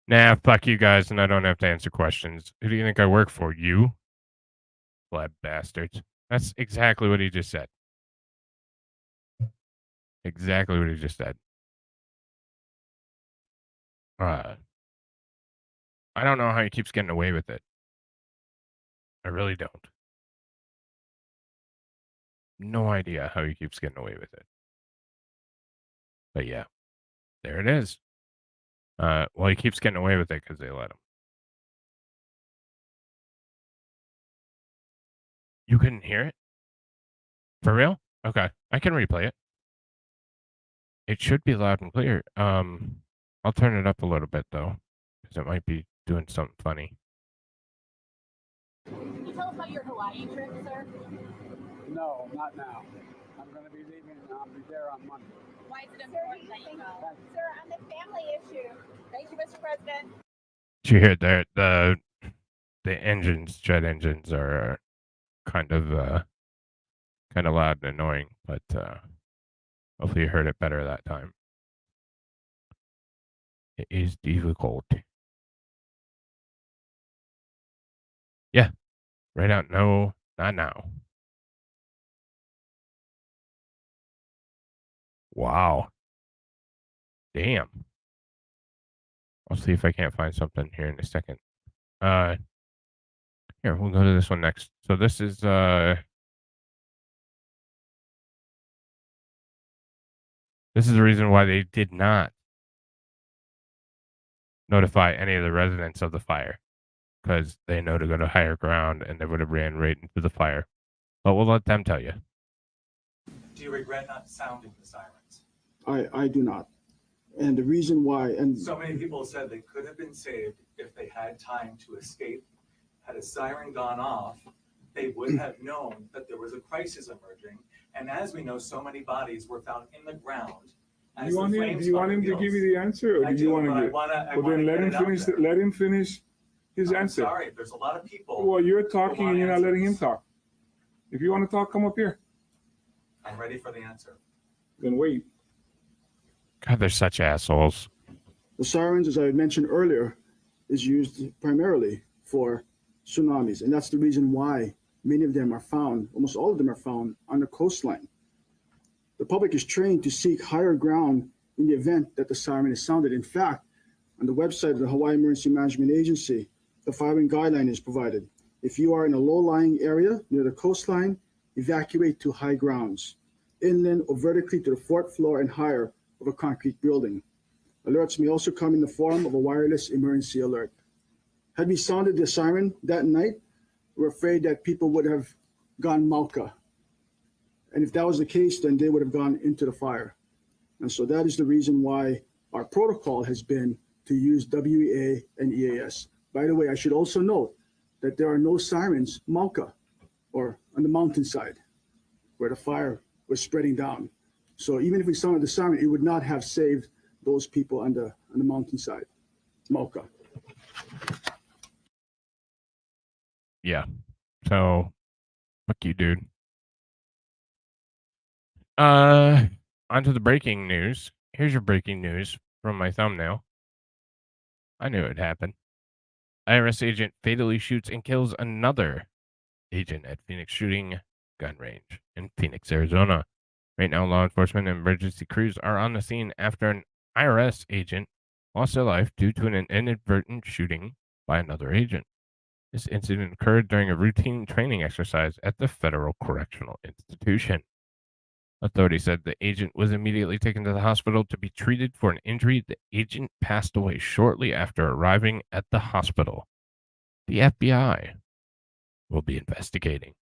Nah, fuck you guys, and I don't have to answer questions. Who do you think I work for? You? Pleb bastards. That's exactly what he just said. Exactly what he just said. I don't know how he keeps getting away with it. I really don't. No idea how he keeps getting away with it. But yeah, there it is. Well, he keeps getting away with it because they let him. You couldn't hear it? For real? Okay, I can replay it. It should be loud and clear. I'll turn it up a little bit though, because it might be doing something funny. Can you tell us about your Hawaii trip, sir? No, not now. I'm I'm going to be leaving. I'll be there on Monday. Why is it important that you go? Sir, on the family issue. Thank you, Mr. President. Did you hear that the engines, jet engines, are kind of loud and annoying, but hopefully you heard it better that time. It is difficult. Yeah, right out. No, not now. Wow. Damn. I'll see if I can't find something here in a second. Here, we'll go to this one next. So this is the reason why they did not notify any of the residents of the fire, because they know to go to higher ground and they would have ran right into the fire. But we'll let them tell you. Do you regret not sounding the sirens? I do not. And the reason why, and so many people said they could have been saved if they had time to escape. Had a siren gone off, they would have known that there was a crisis emerging. And as we know, so many bodies were found in the ground. Do you want him to give you the answer, or do you want to give? Well, then let him finish. Let him finish his answer. Sorry, there's a lot of people. Well, you're talking and you're not letting him talk. If you want to talk, come up here. I'm ready for the answer. Then wait. God, they're such assholes. The sirens, as I mentioned earlier, is used primarily for tsunamis. And that's the reason why many of them are found, almost all of them are found on the coastline. The public is trained to seek higher ground in the event that the siren is sounded. In fact, on the website of the Hawaii Emergency Management Agency, the following guideline is provided. If you are in a low-lying area near the coastline, evacuate to high grounds, inland or vertically to the fourth floor and higher of a concrete building. Alerts may also come in the form of a wireless emergency alert. Had we sounded the siren that night, we're afraid that people would have gone Mauka. And if that was the case, then they would have gone into the fire. And so that is the reason why our protocol has been to use WEA and EAS. By the way, I should also note that there are no sirens Mauka or on the mountainside where the fire was spreading down. So even if we sounded the siren, it would not have saved those people on the mountainside, Mauka. Yeah. So, fuck you, dude. Onto the breaking news. Here's your breaking news from my thumbnail. I knew it would happen. IRS agent fatally shoots and kills another agent at Phoenix shooting gun range in Phoenix, Arizona. Right now, law enforcement and emergency crews are on the scene after an IRS agent lost their life due to an inadvertent shooting by another agent. This incident occurred during a routine training exercise at the Federal Correctional Institution. Authorities said the agent was immediately taken to the hospital to be treated for an injury. The agent passed away shortly after arriving at the hospital. The FBI will be investigating.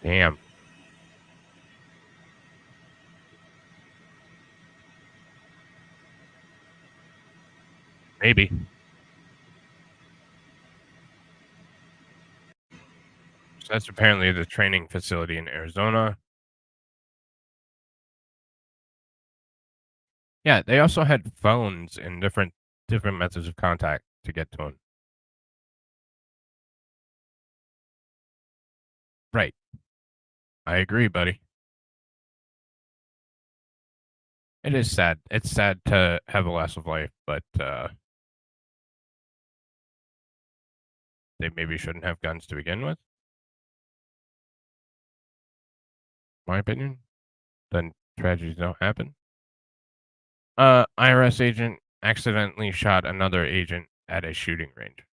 Damn. Maybe. So that's apparently the training facility in Arizona. Yeah, they also had phones and different methods of contact to get to him. Right. I agree, buddy. It is sad. It's sad to have a loss of life, but they maybe shouldn't have guns to begin with. My opinion. Then tragedies don't happen. IRS agent accidentally shot another agent at a shooting range.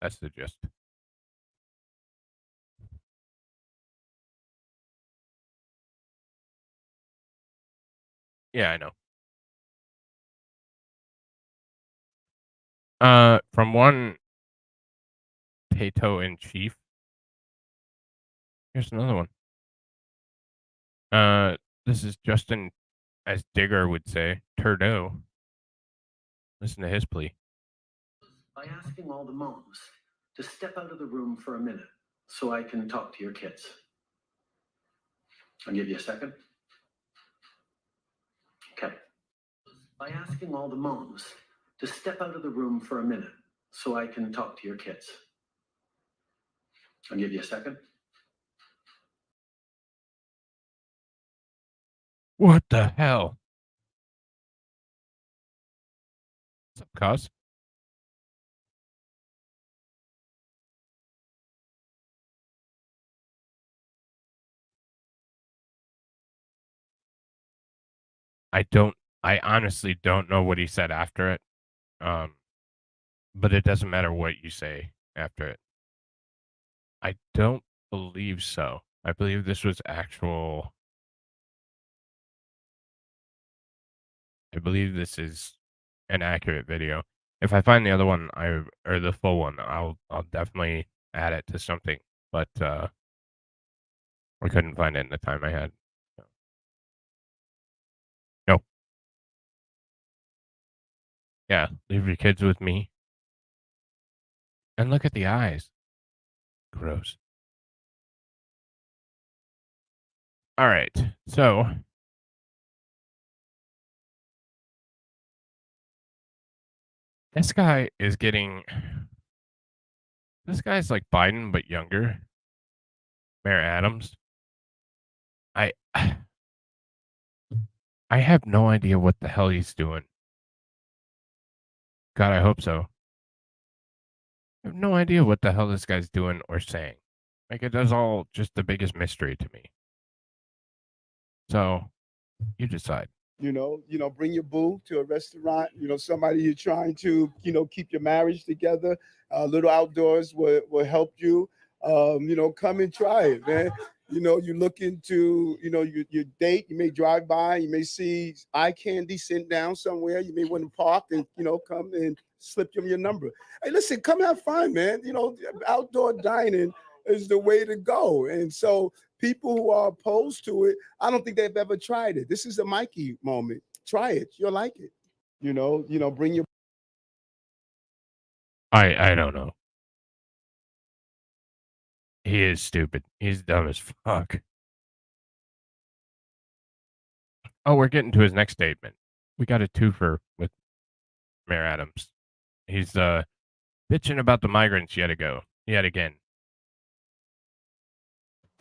That's the gist. Yeah, I know. From one Tato in chief. Here's another one. This is Justin, as Digger would say, Turdo. Listen to his plea. By asking all the moms to step out of the room for a minute so I can talk to your kids. I'll give you a second. Okay. By asking all the moms to step out of the room for a minute so I can talk to your kids. I'll give you a second. What the hell? What's up, cuz? I honestly don't know what he said after it. But it doesn't matter what you say after it. I don't believe so. I believe this was actual. I believe this is an accurate video. If I find the other one, or the full one, I'll definitely add it to something. But I couldn't find it in the time I had. So. No. Yeah, leave your kids with me. And look at the eyes. Gross. All right, so this guy is getting. This guy's like Biden, but younger. Mayor Adams. I have no idea what the hell he's doing. God, I hope so. I have no idea what the hell this guy's doing or saying. Like, it is all just the biggest mystery to me. So, you decide. You know, bring your boo to a restaurant. You know, somebody you're trying to, keep your marriage together. A little outdoors will help you. Come and try it, man. You look into, your date. You may drive by. You may see eye candy sitting down somewhere. You may want to park and, come and slip them your number. Hey, listen, come have fun, man. Outdoor dining is the way to go. And so people who are opposed to it, I don't think they've ever tried it. This is a Mikey moment. Try it. You'll like it. Bring your. I don't know. He is stupid. He's dumb as fuck. Oh, we're getting to his next statement. We got a twofer with Mayor Adams. He's bitching about the migrants yet again.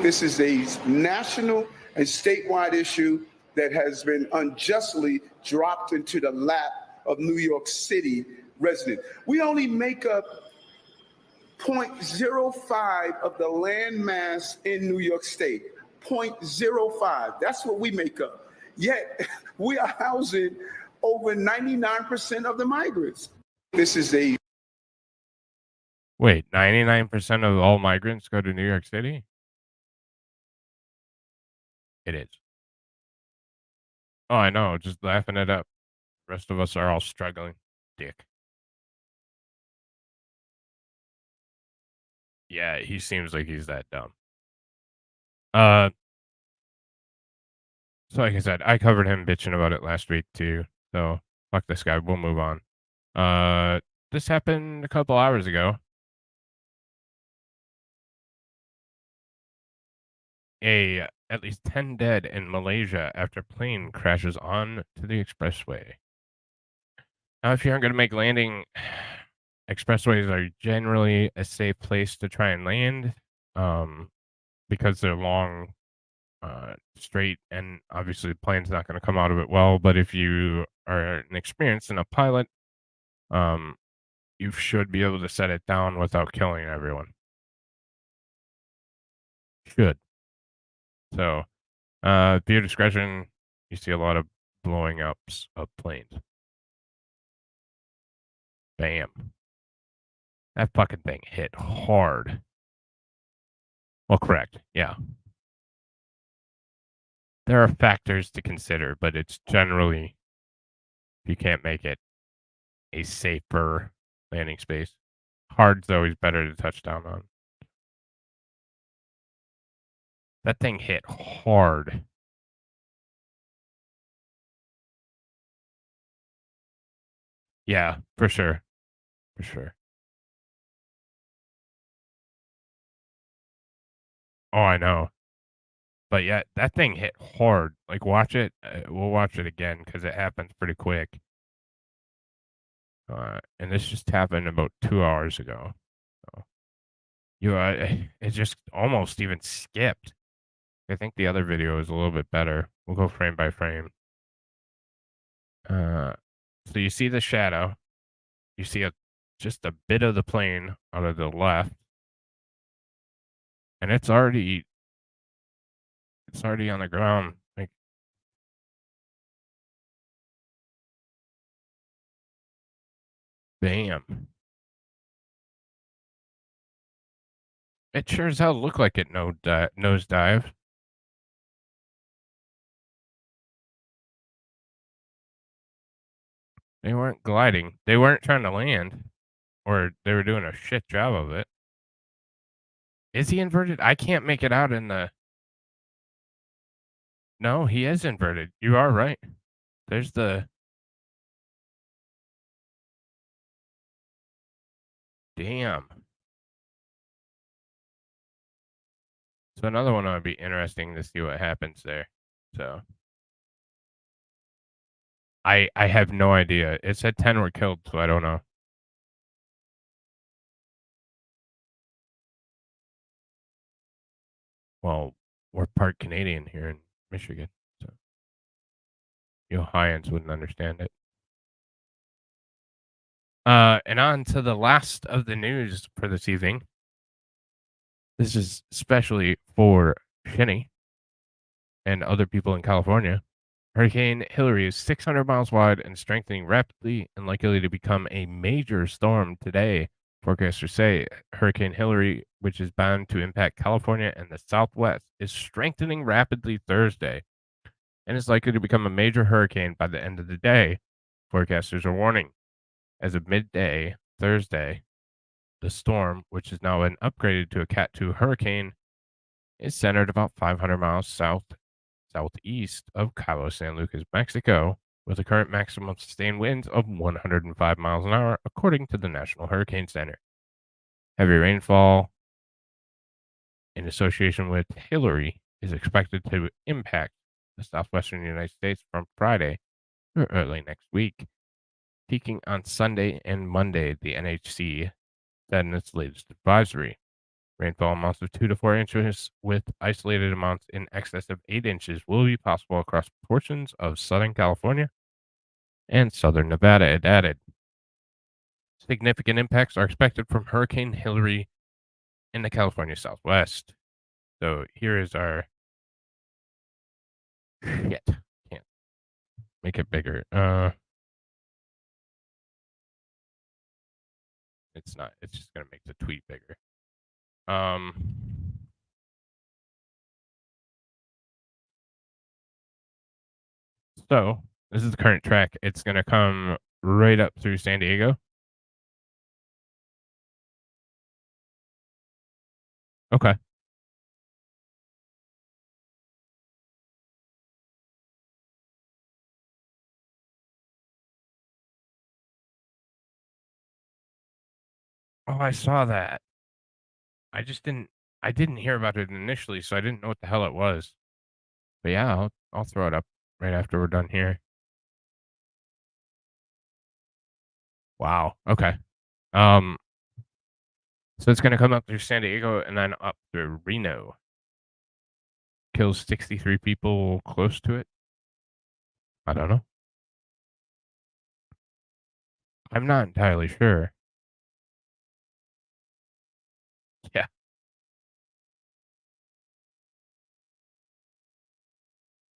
This is a national and statewide issue that has been unjustly dropped into the lap of New York City residents. We only make up 0.05 of the land mass in New York State. 0.05. That's what we make up. Yet we are housing over 99% of the migrants. This is a. Wait, 99% of all migrants go to New York City? It is. Oh, I know. Just laughing it up. The rest of us are all struggling. Dick. Yeah, he seems like he's that dumb. So like I said, I covered him bitching about it last week too. So fuck this guy. We'll move on. This happened a couple hours ago. At least 10 dead in Malaysia after plane crashes on to the expressway. Now, if you aren't going to make landing, expressways are generally a safe place to try and land, because they're long, straight, and obviously the plane's not going to come out of it well. But if you are an experienced enough pilot, you should be able to set it down without killing everyone. Should. So, via discretion, you see a lot of blowing ups of planes. Bam. That fucking thing hit hard. Well, correct. Yeah. There are factors to consider, but it's generally, if you can't make it, a safer landing space. Hard's always better to touch down on. That thing hit hard. Yeah, for sure. For sure. Oh, I know. But yeah, that thing hit hard. Like, watch it. We'll watch it again because it happens pretty quick. And this just happened about 2 hours ago. So, it just almost even skipped. I think the other video is a little bit better. We'll go frame by frame. So you see the shadow. You see just a bit of the plane out of the left. And it's already on the ground. Like, bam. It sure as hell looked like it nosedive. They weren't gliding. They weren't trying to land. Or they were doing a shit job of it. Is he inverted? I can't make it out in the... No, he is inverted. You are right. There's the... Damn. So another one would be interesting to see what happens there. So... I have no idea. It said 10 were killed, so I don't know. Well, we're part Canadian here in Michigan, so you Ohioans wouldn't understand it. And on to the last of the news for this evening. This is especially for Shinny and other people in California. Hurricane Hilary is 600 miles wide and strengthening rapidly and likely to become a major storm today. Forecasters say Hurricane Hilary, which is bound to impact California and the Southwest, is strengthening rapidly Thursday and is likely to become a major hurricane by the end of the day. Forecasters are warning. As of midday Thursday, the storm, which has now been upgraded to a Cat 2 hurricane, is centered about 500 miles southeast of Cabo San Lucas, Mexico, with a current maximum sustained winds of 105 miles an hour, according to the National Hurricane Center. Heavy rainfall in association with Hilary is expected to impact the Southwestern United States from Friday through early next week, peaking on Sunday and Monday, the NHC said in its latest advisory. Rainfall amounts of 2 to 4 inches with isolated amounts in excess of 8 inches will be possible across portions of Southern California and Southern Nevada, it added. Significant impacts are expected from Hurricane Hilary in the California Southwest. So here is our... Shit. Can't make it bigger. It's not. It's just going to make the tweet bigger. So this is the current track. It's going to come right up through San Diego. Okay. Oh, I saw that. I didn't hear about it initially, so I didn't know what the hell it was. But yeah, I'll throw it up right after we're done here. Wow. Okay. So it's gonna come up through San Diego and then up through Reno. Kills 63 people close to it. I don't know. I'm not entirely sure. Yeah.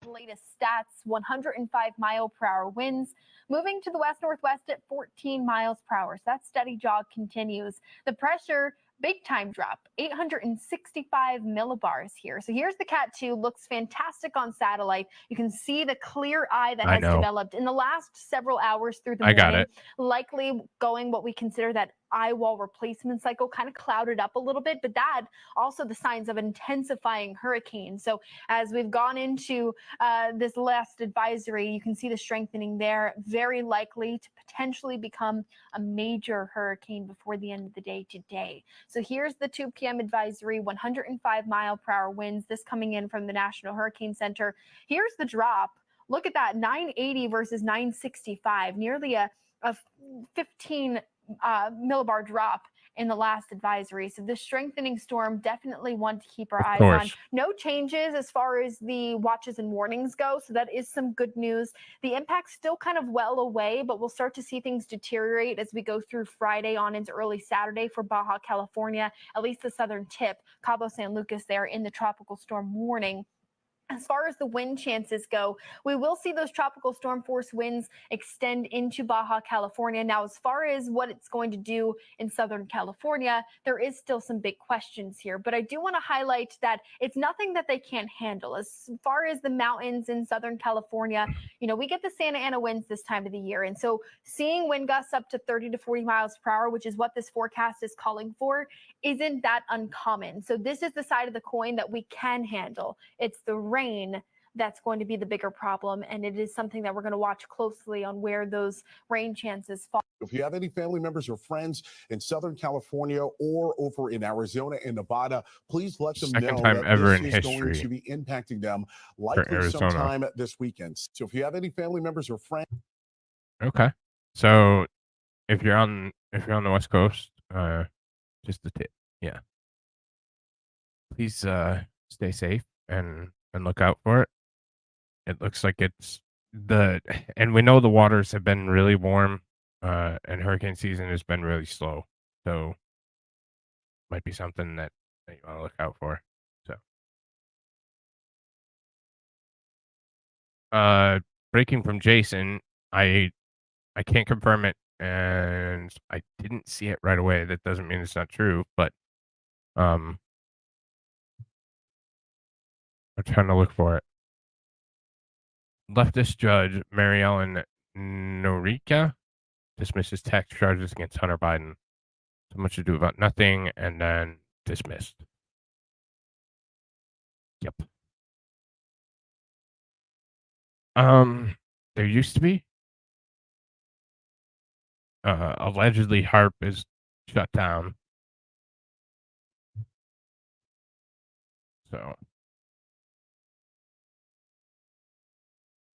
Latest stats, 105-mile-per-hour winds, moving to the west-northwest at 14 miles per hour. So that steady jog continues. The pressure Big time drop, 865 millibars here. So here's the Cat 2, looks fantastic on satellite. You can see the clear eye that has developed in the last several hours through the morning. got it. Likely going what we consider that eye wall replacement cycle, kind of clouded up a little bit, but that also the signs of intensifying hurricane. So as we've gone into this last advisory, you can see the strengthening there, very likely to potentially become a major hurricane before the end of the day today. So here's the 2 p.m. advisory, 105 mile per hour winds, this coming in from the National Hurricane Center. Here's the drop. Look at that, 980 versus 965, nearly a 15 millibar drop in the last advisory. So this strengthening storm, definitely one to keep our eyes on. No changes as far as the watches and warnings go, so that is some good news. The impact's still kind of well away, but we'll start to see things deteriorate as we go through Friday on into early Saturday for Baja California, at least the southern tip, Cabo San Lucas there in the tropical storm warning. As far as the wind chances go, we will see those tropical storm force winds extend into Baja California. Now, as far as what it's going to do in Southern California, there is still some big questions here. But I do want to highlight that it's nothing that they can't handle. As far as the mountains in Southern California, you know, we get the Santa Ana winds this time of the year. And so seeing wind gusts up to 30 to 40 miles per hour, which is what this forecast is calling for, isn't that uncommon. So this is the side of the coin that we can handle. It's the rain that's going to be the bigger problem, and it is something that we're going to watch closely on where those rain chances fall. If you have any family members or friends in Southern California or over in Arizona and Nevada, please let them know that this is going to be impacting them likely sometime this weekend. So if you have any family members or friends. Okay. So if you're on the West Coast, just a tip. Yeah. Please stay safe and look out for it. It looks like and we know the waters have been really warm, and hurricane season has been really slow. So might be something that you want to look out for. So breaking from Jason, I can't confirm it, and I didn't see it right away. That doesn't mean it's not true, but I'm trying to look for it. Leftist judge Mary Ellen Norica dismisses tax charges against Hunter Biden. So much to do about nothing, and then dismissed. Yep. There used to be. Allegedly, HARP is shut down. So,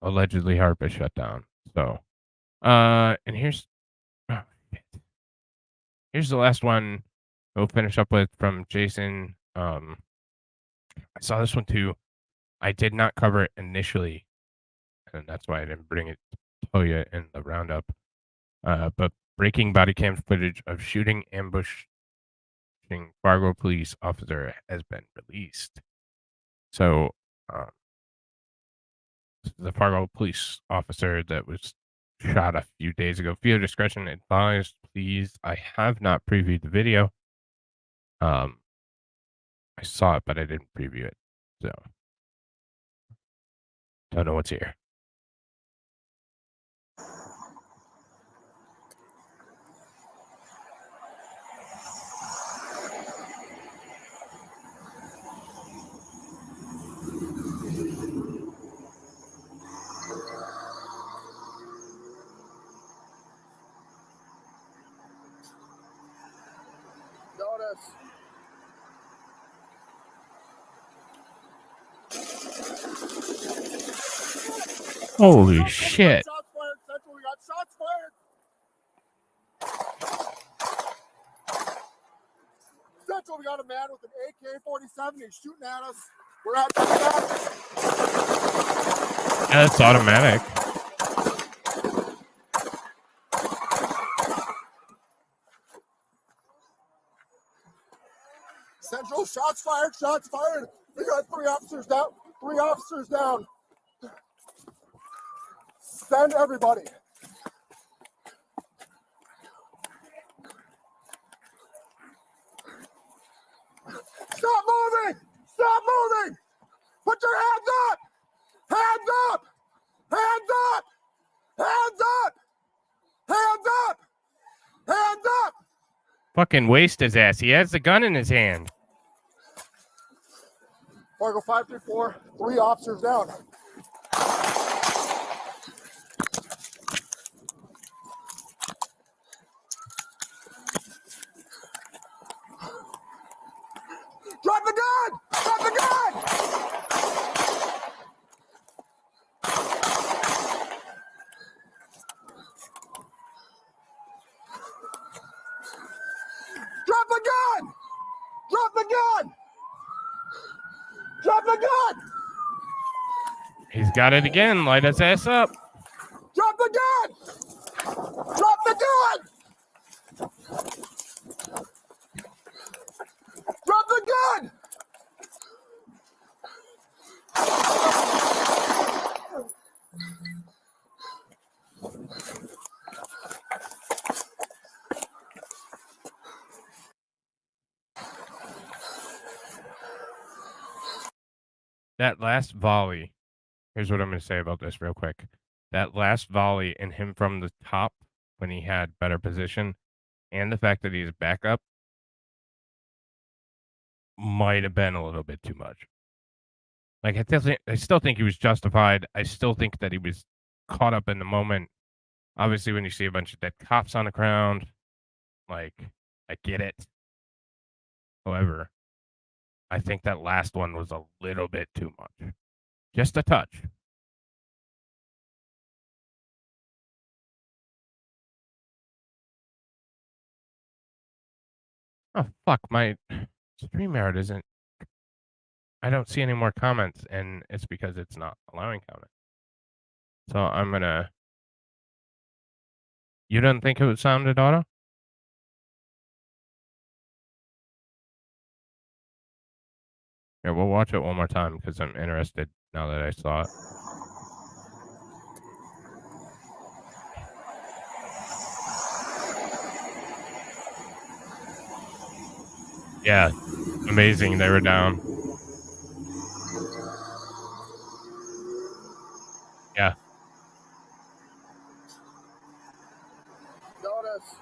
allegedly, HARP is shut down. So, and here's the last one we'll finish up with from Jason. I saw this one too. I did not cover it initially, and that's why I didn't bring it to tell you in the roundup. But breaking body cam footage of shooting ambushing Fargo police officer has been released. So, the Fargo police officer that was shot a few days ago. Viewer discretion advised, please. I have not previewed the video. I saw it, but I didn't preview it. So, don't know what's here. Holy shit. Shots fired, Central, we got shots fired. Central, we got a man with an AK-47. He's shooting at us. We're at the Yeah, it's automatic. Central, shots fired, shots fired. We got 3 officers down. 3 officers down. Send everybody. Fucking waste his ass. He has the gun in his hand. Fargo 534, 3 officers down. Drop the gun! Drop the gun! Drop the gun! Drop the gun! Drop the gun! He's got it again. Light his ass up. Drop the gun! Drop the gun! Drop the gun! That last volley. Here's what I'm going to say about this real quick. That last volley and him from the top when he had better position and the fact that he's back up might have been a little bit too much. Like, I still think he was justified. I still think that he was caught up in the moment. Obviously, when you see a bunch of dead cops on the ground, like, I get it. However, I think that last one was a little bit too much. Just a touch. Oh, fuck. My StreamYard isn't... I don't see any more comments, and it's because it's not allowing comments. So I'm gonna... You didn't think it sounded auto? Here, we'll watch it one more time because I'm interested now that I saw it. Yeah, amazing. They were down. Yeah. Notice.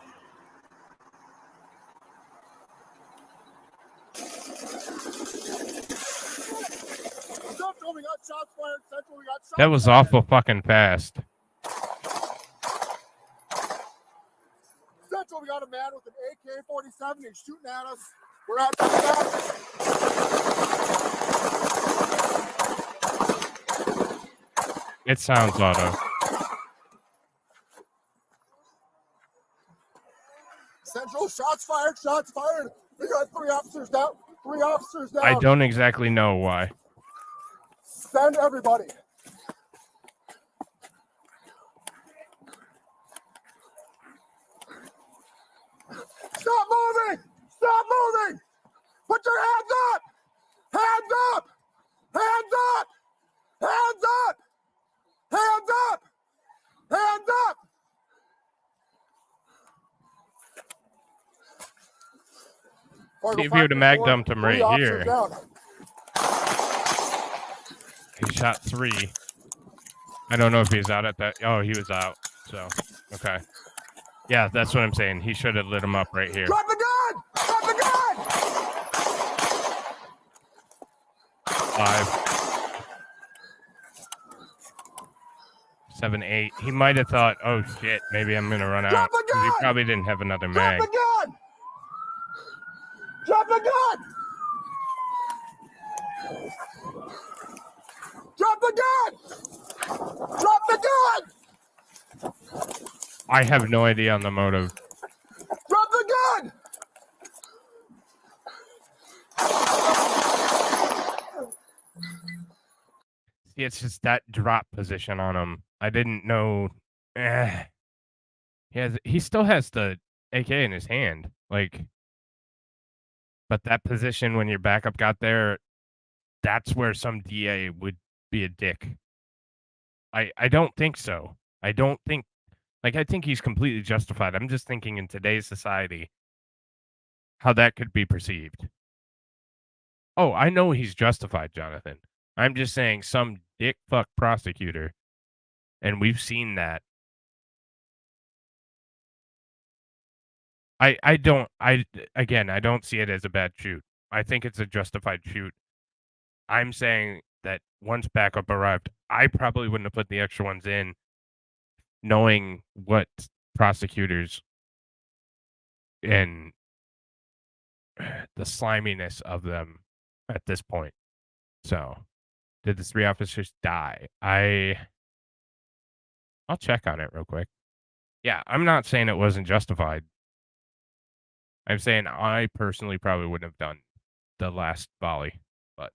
Central, we got shots fired. Central, we got shots That was fired. awful fucking fast. Central, we got a man with an AK-47. He's shooting at us. We're out to the back. It sounds auto. Central, shots fired, shots fired. We got 3 officers down. 3 officers down. I don't exactly know why. Send everybody. Stop moving! Stop moving! Put your hands up! Hands up! Hands up! Hands up! Hands up! Hands up! See if you would have mag dumped him right here. He shot 3. I don't know if he's out at that. Oh, he was out. So, okay. Yeah, that's what I'm saying. He should have lit him up right here. Drop the gun! Drop the gun! 5, 7, 8. He might have thought, oh shit, maybe I'm gonna run out. 'Cause he probably didn't have another mag. Drop the gun! Drop the gun! Drop the gun! Drop the gun! I have no idea on the motive. Drop the gun! See, it's just that drop position on him. I didn't know. He still has the AK in his hand. Like, but that position when your backup got there, that's where some DA would be a dick. I don't think so. I don't think, like, I think he's completely justified. I'm just thinking in today's society, how that could be perceived. Oh, I know he's justified, Jonathan. I'm just saying some dick fuck prosecutor, and we've seen that. I don't see it as a bad shoot. I think it's a justified shoot. I'm saying that once backup arrived, I probably wouldn't have put the extra ones in, knowing what prosecutors and the sliminess of them at this point. So, did the 3 officers die? I'll check on it real quick. Yeah, I'm not saying it wasn't justified. I'm saying I personally probably wouldn't have done the last volley, but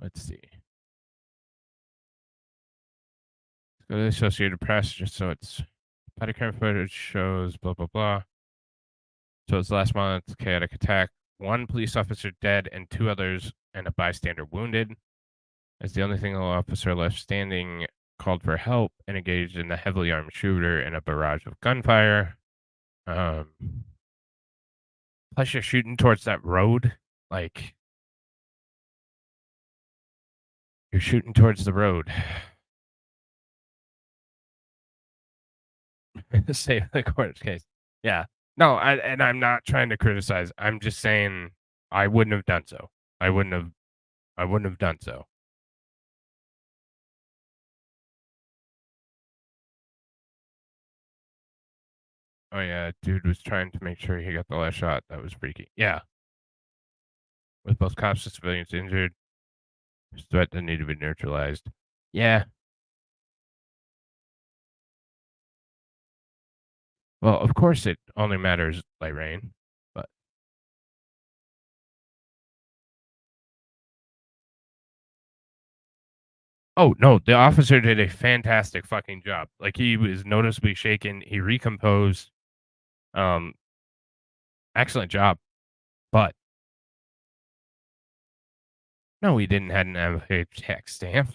let's see. Let's go to the Associated Press just so it's body camera footage shows blah blah blah. So it's last month's chaotic attack. 1 police officer dead and 2 others and a bystander wounded. As the only single officer left standing called for help and engaged in a heavily armed shooter and a barrage of gunfire. Plus, you're shooting towards that road. Like, you're shooting towards the road. Save the court case. Yeah. No, I'm not trying to criticize. I'm just saying I wouldn't have done so. I wouldn't have done so. Oh yeah, dude was trying to make sure he got the last shot. That was freaky. Yeah. With both cops and civilians injured, there's a threat that need to be neutralized. Yeah. Well, of course it only matters light rain, but oh no, the officer did a fantastic fucking job. Like, he was noticeably shaken. He recomposed. Excellent job. But no, he didn't have an MFA tax stamp.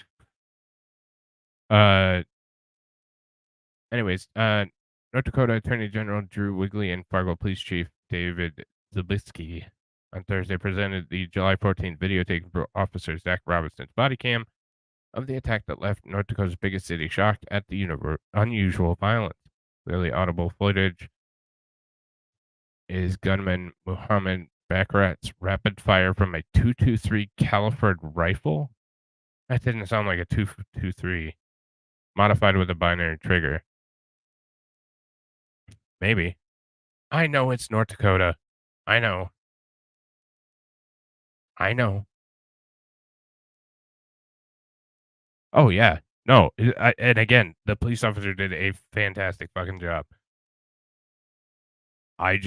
Anyways, North Dakota Attorney General Drew Wigley and Fargo Police Chief David Zabiskie on Thursday presented the July 14th videotape of Officer Zach Robinson's body cam of the attack that left North Dakota's biggest city shocked at the unusual violence. Clearly audible footage is gunman Muhammad Baccarat's rapid fire from a .223 calibered rifle. That didn't sound like a .223, modified with a binary trigger. Maybe. I know it's North Dakota. I know. Oh yeah. No, and again, the police officer did a fantastic fucking job. I'm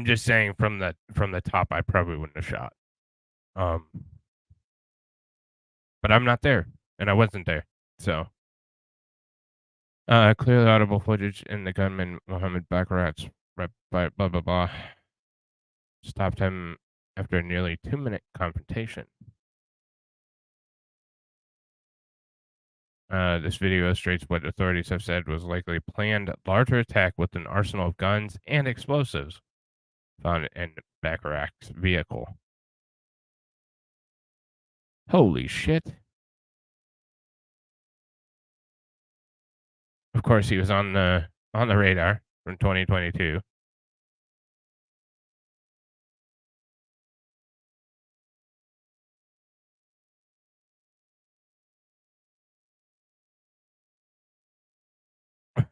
just saying from the top, I probably wouldn't have shot. But I'm not there, and I wasn't there, so. Clearly audible footage in the gunman Muhammad Baccarat's blah blah blah stopped him after a nearly 2-minute confrontation. This video illustrates what authorities have said was likely a planned larger attack with an arsenal of guns and explosives found in Baccarat's vehicle. Holy shit. Of course, he was on the radar from 2022.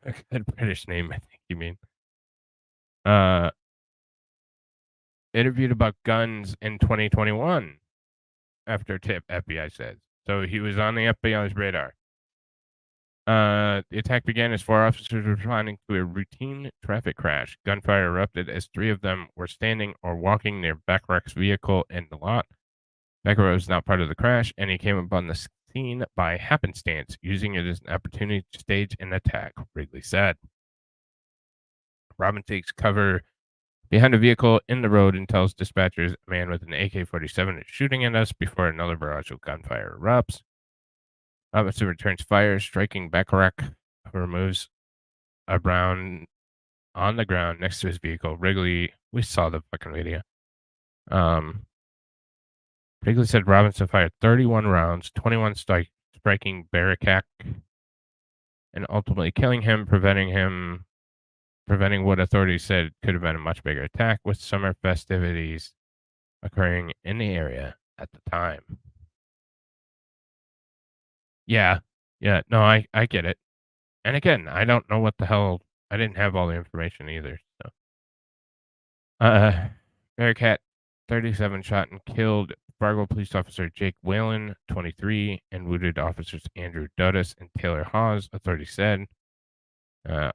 A good British name, I think you mean. Interviewed about guns in 2021 after tip, FBI said. So he was on the FBI's radar. The attack began as 4 officers were responding to a routine traffic crash. Gunfire erupted as 3 of them were standing or walking near Baccarat's vehicle in the lot. Baccarat was not part of the crash, and he came upon the scene by happenstance, using it as an opportunity to stage an attack, Wrigley said. Robin takes cover behind a vehicle in the road and tells dispatchers a man with an AK-47 is shooting at us before another barrage of gunfire erupts. Robinson returns fire, striking Baccarat, who removes a round on the ground next to his vehicle. Wrigley, we saw the fucking video. Wrigley said Robinson fired 31 rounds, 21 striking Barakat, and ultimately killing him, preventing what authorities said could have been a much bigger attack, with summer festivities occurring in the area at the time. Yeah, no, I get it. And again, I don't know what the hell. I didn't have all the information either. So, Bearcat, 37, shot and killed Fargo police officer Jake Whalen, 23, and wounded officers Andrew Dudus and Taylor Hawes, authorities said.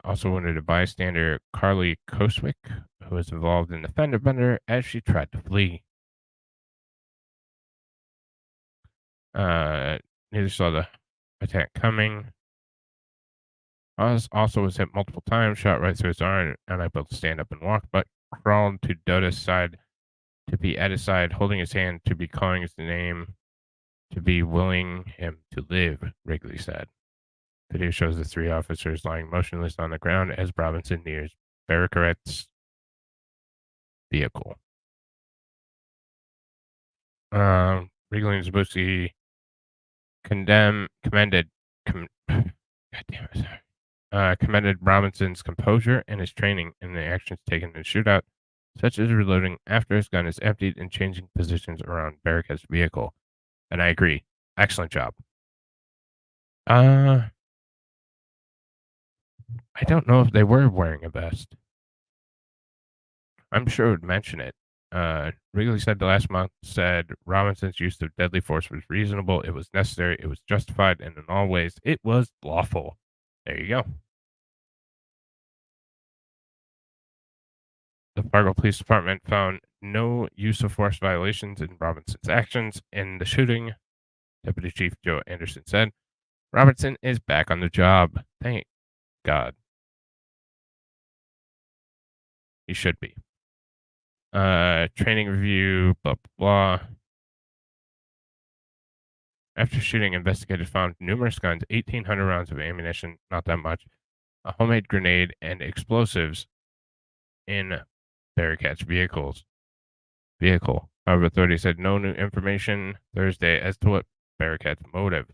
Also wounded a bystander, Carly Koswick, who was involved in the fender bender as she tried to flee. Neither saw the attack coming. Oz also was hit multiple times, shot right through his arm, unable to stand up and walk, but crawled to Dudus' side to be at his side, holding his hand, to be calling his name, to be willing him to live, Wrigley said. Video shows the three officers lying motionless on the ground as Robinson nears Barakat's vehicle. Wrigley and Zabuski commended Robinson's composure and his training in the actions taken in the shootout, such as reloading after his gun is emptied and changing positions around Barakat's vehicle. And I agree. Excellent job. I don't know if they were wearing a vest. I'm sure it would mention it. Wrigley said the last month said Robinson's use of deadly force was reasonable, it was necessary, it was justified, and in all ways, it was lawful. There you go. The Fargo Police Department found no use of force violations in Robinson's actions in the shooting. Deputy Chief Joe Anderson said, Robinson is back on the job. Thank God. He should be. Training review, blah, blah, blah. After shooting, investigators found numerous guns, 1,800 rounds of ammunition, not that much, a homemade grenade, and explosives in Barakat's vehicle. However, authorities had no new information Thursday as to what Barakat's motive.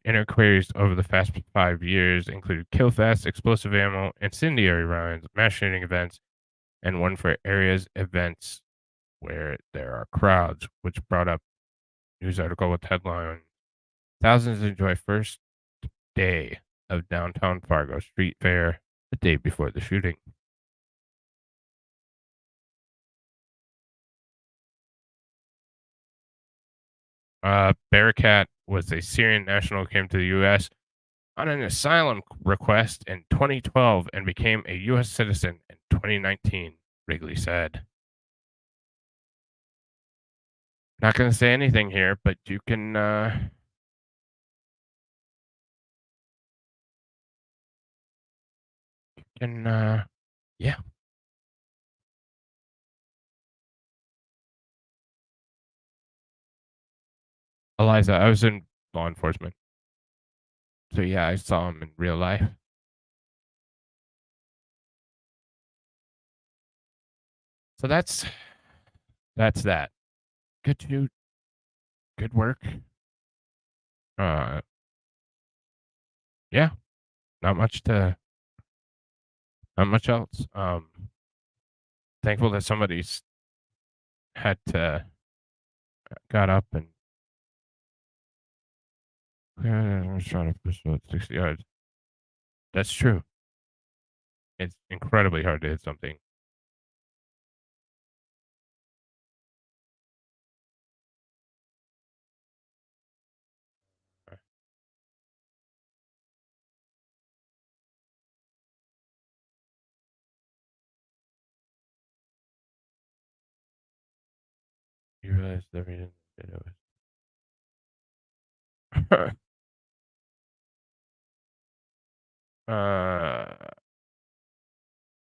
Inquiries over the past 5 years included kill fast, explosive ammo, incendiary rounds, mass shooting events, and one for events where there are crowds, which brought up a news article with headline, thousands enjoy first day of downtown Fargo street fair the day before the shooting. Barakat was a Syrian national who came to the U.S. on an asylum request in 2012 and became a U.S. citizen in 2019, Wrigley said. Not going to say anything here, but you can yeah. Eliza, I was in law enforcement. So yeah, I saw him in real life. So that's that. Good shoot. Good work. Yeah. Not much else. Thankful that somebody's got up and shot a pistol at 60 yards. That's true. It's incredibly hard to hit something. You realize the reason they do it.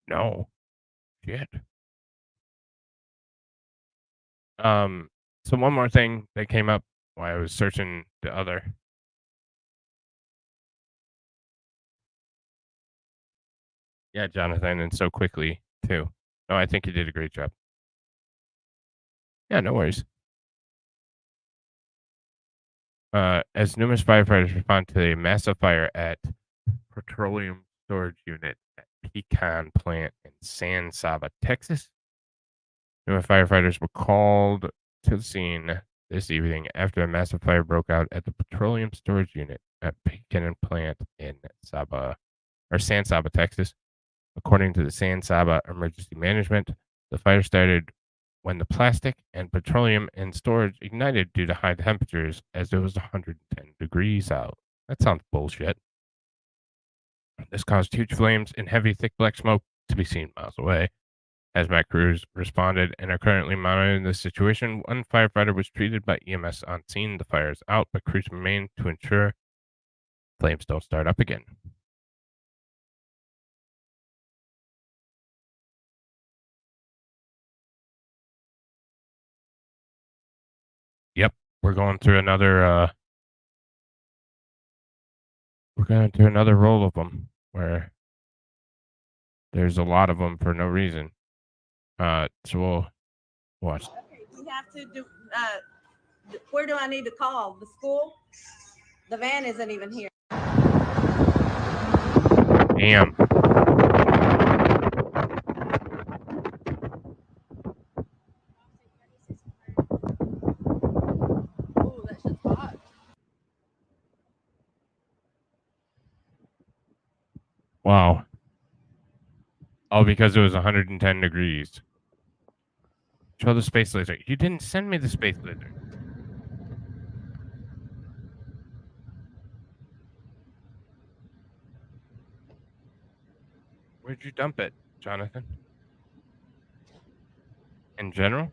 No. Shit. So one more thing that came up while I was searching the other. Yeah, Jonathan, and so quickly. too. No, I think you did a great job. Yeah, no worries. As numerous firefighters respond to a massive fire at petroleum storage unit at Pecan plant in San Saba, Texas. Numerous firefighters were called to the scene this evening after a massive fire broke out at the petroleum storage unit at Pecan plant in San Saba, Texas. According to the San Saba Emergency Management, the fire started when the plastic and petroleum in storage ignited due to high temperatures as it was 110 degrees out. That sounds bullshit. This caused huge flames and heavy, thick black smoke to be seen miles away. Hazmat crews responded and are currently monitoring the situation. One firefighter was treated by EMS on scene. The fire is out, but crews remain to ensure flames don't start up again. Yep, we're going through another roll of them where there's a lot of them for no reason. So we'll watch. Okay, we have to do. Where do I need to call? The school? The van isn't even here. Damn. Ooh, that shit's hot. Wow. Oh, because it was 110 degrees. Show the space laser. You didn't send me the space laser. Where'd you dump it, Jonathan? In general?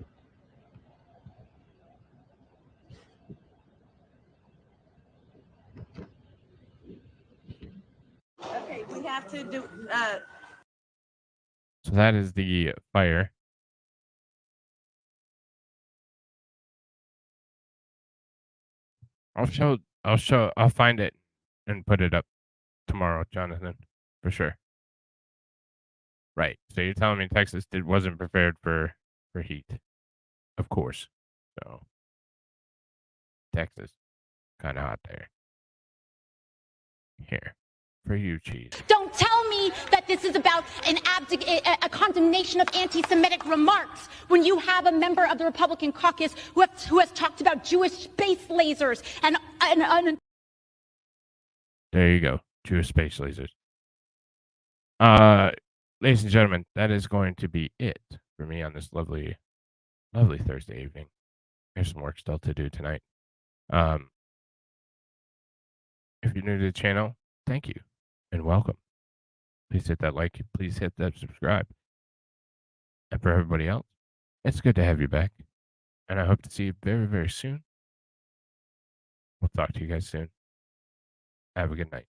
Okay, we have to do. So that is the fire. I'll find it and put it up tomorrow, Jonathan, for sure. Right. So you're telling me Texas wasn't prepared for heat. Of course. So Texas, kind of hot there. Here. For you, cheese. Don't tell me that this is about a condemnation of anti-Semitic remarks when you have a member of the Republican caucus who has talked about Jewish space lasers and There you go. Jewish space lasers. Ladies and gentlemen, that is going to be it for me on this lovely Thursday evening. There's some work still to do tonight. If you're new to the channel, thank you and welcome. Please hit that like. Please hit that subscribe. And for everybody else, it's good to have you back. And I hope to see you very, very soon. We'll talk to you guys soon. Have a good night.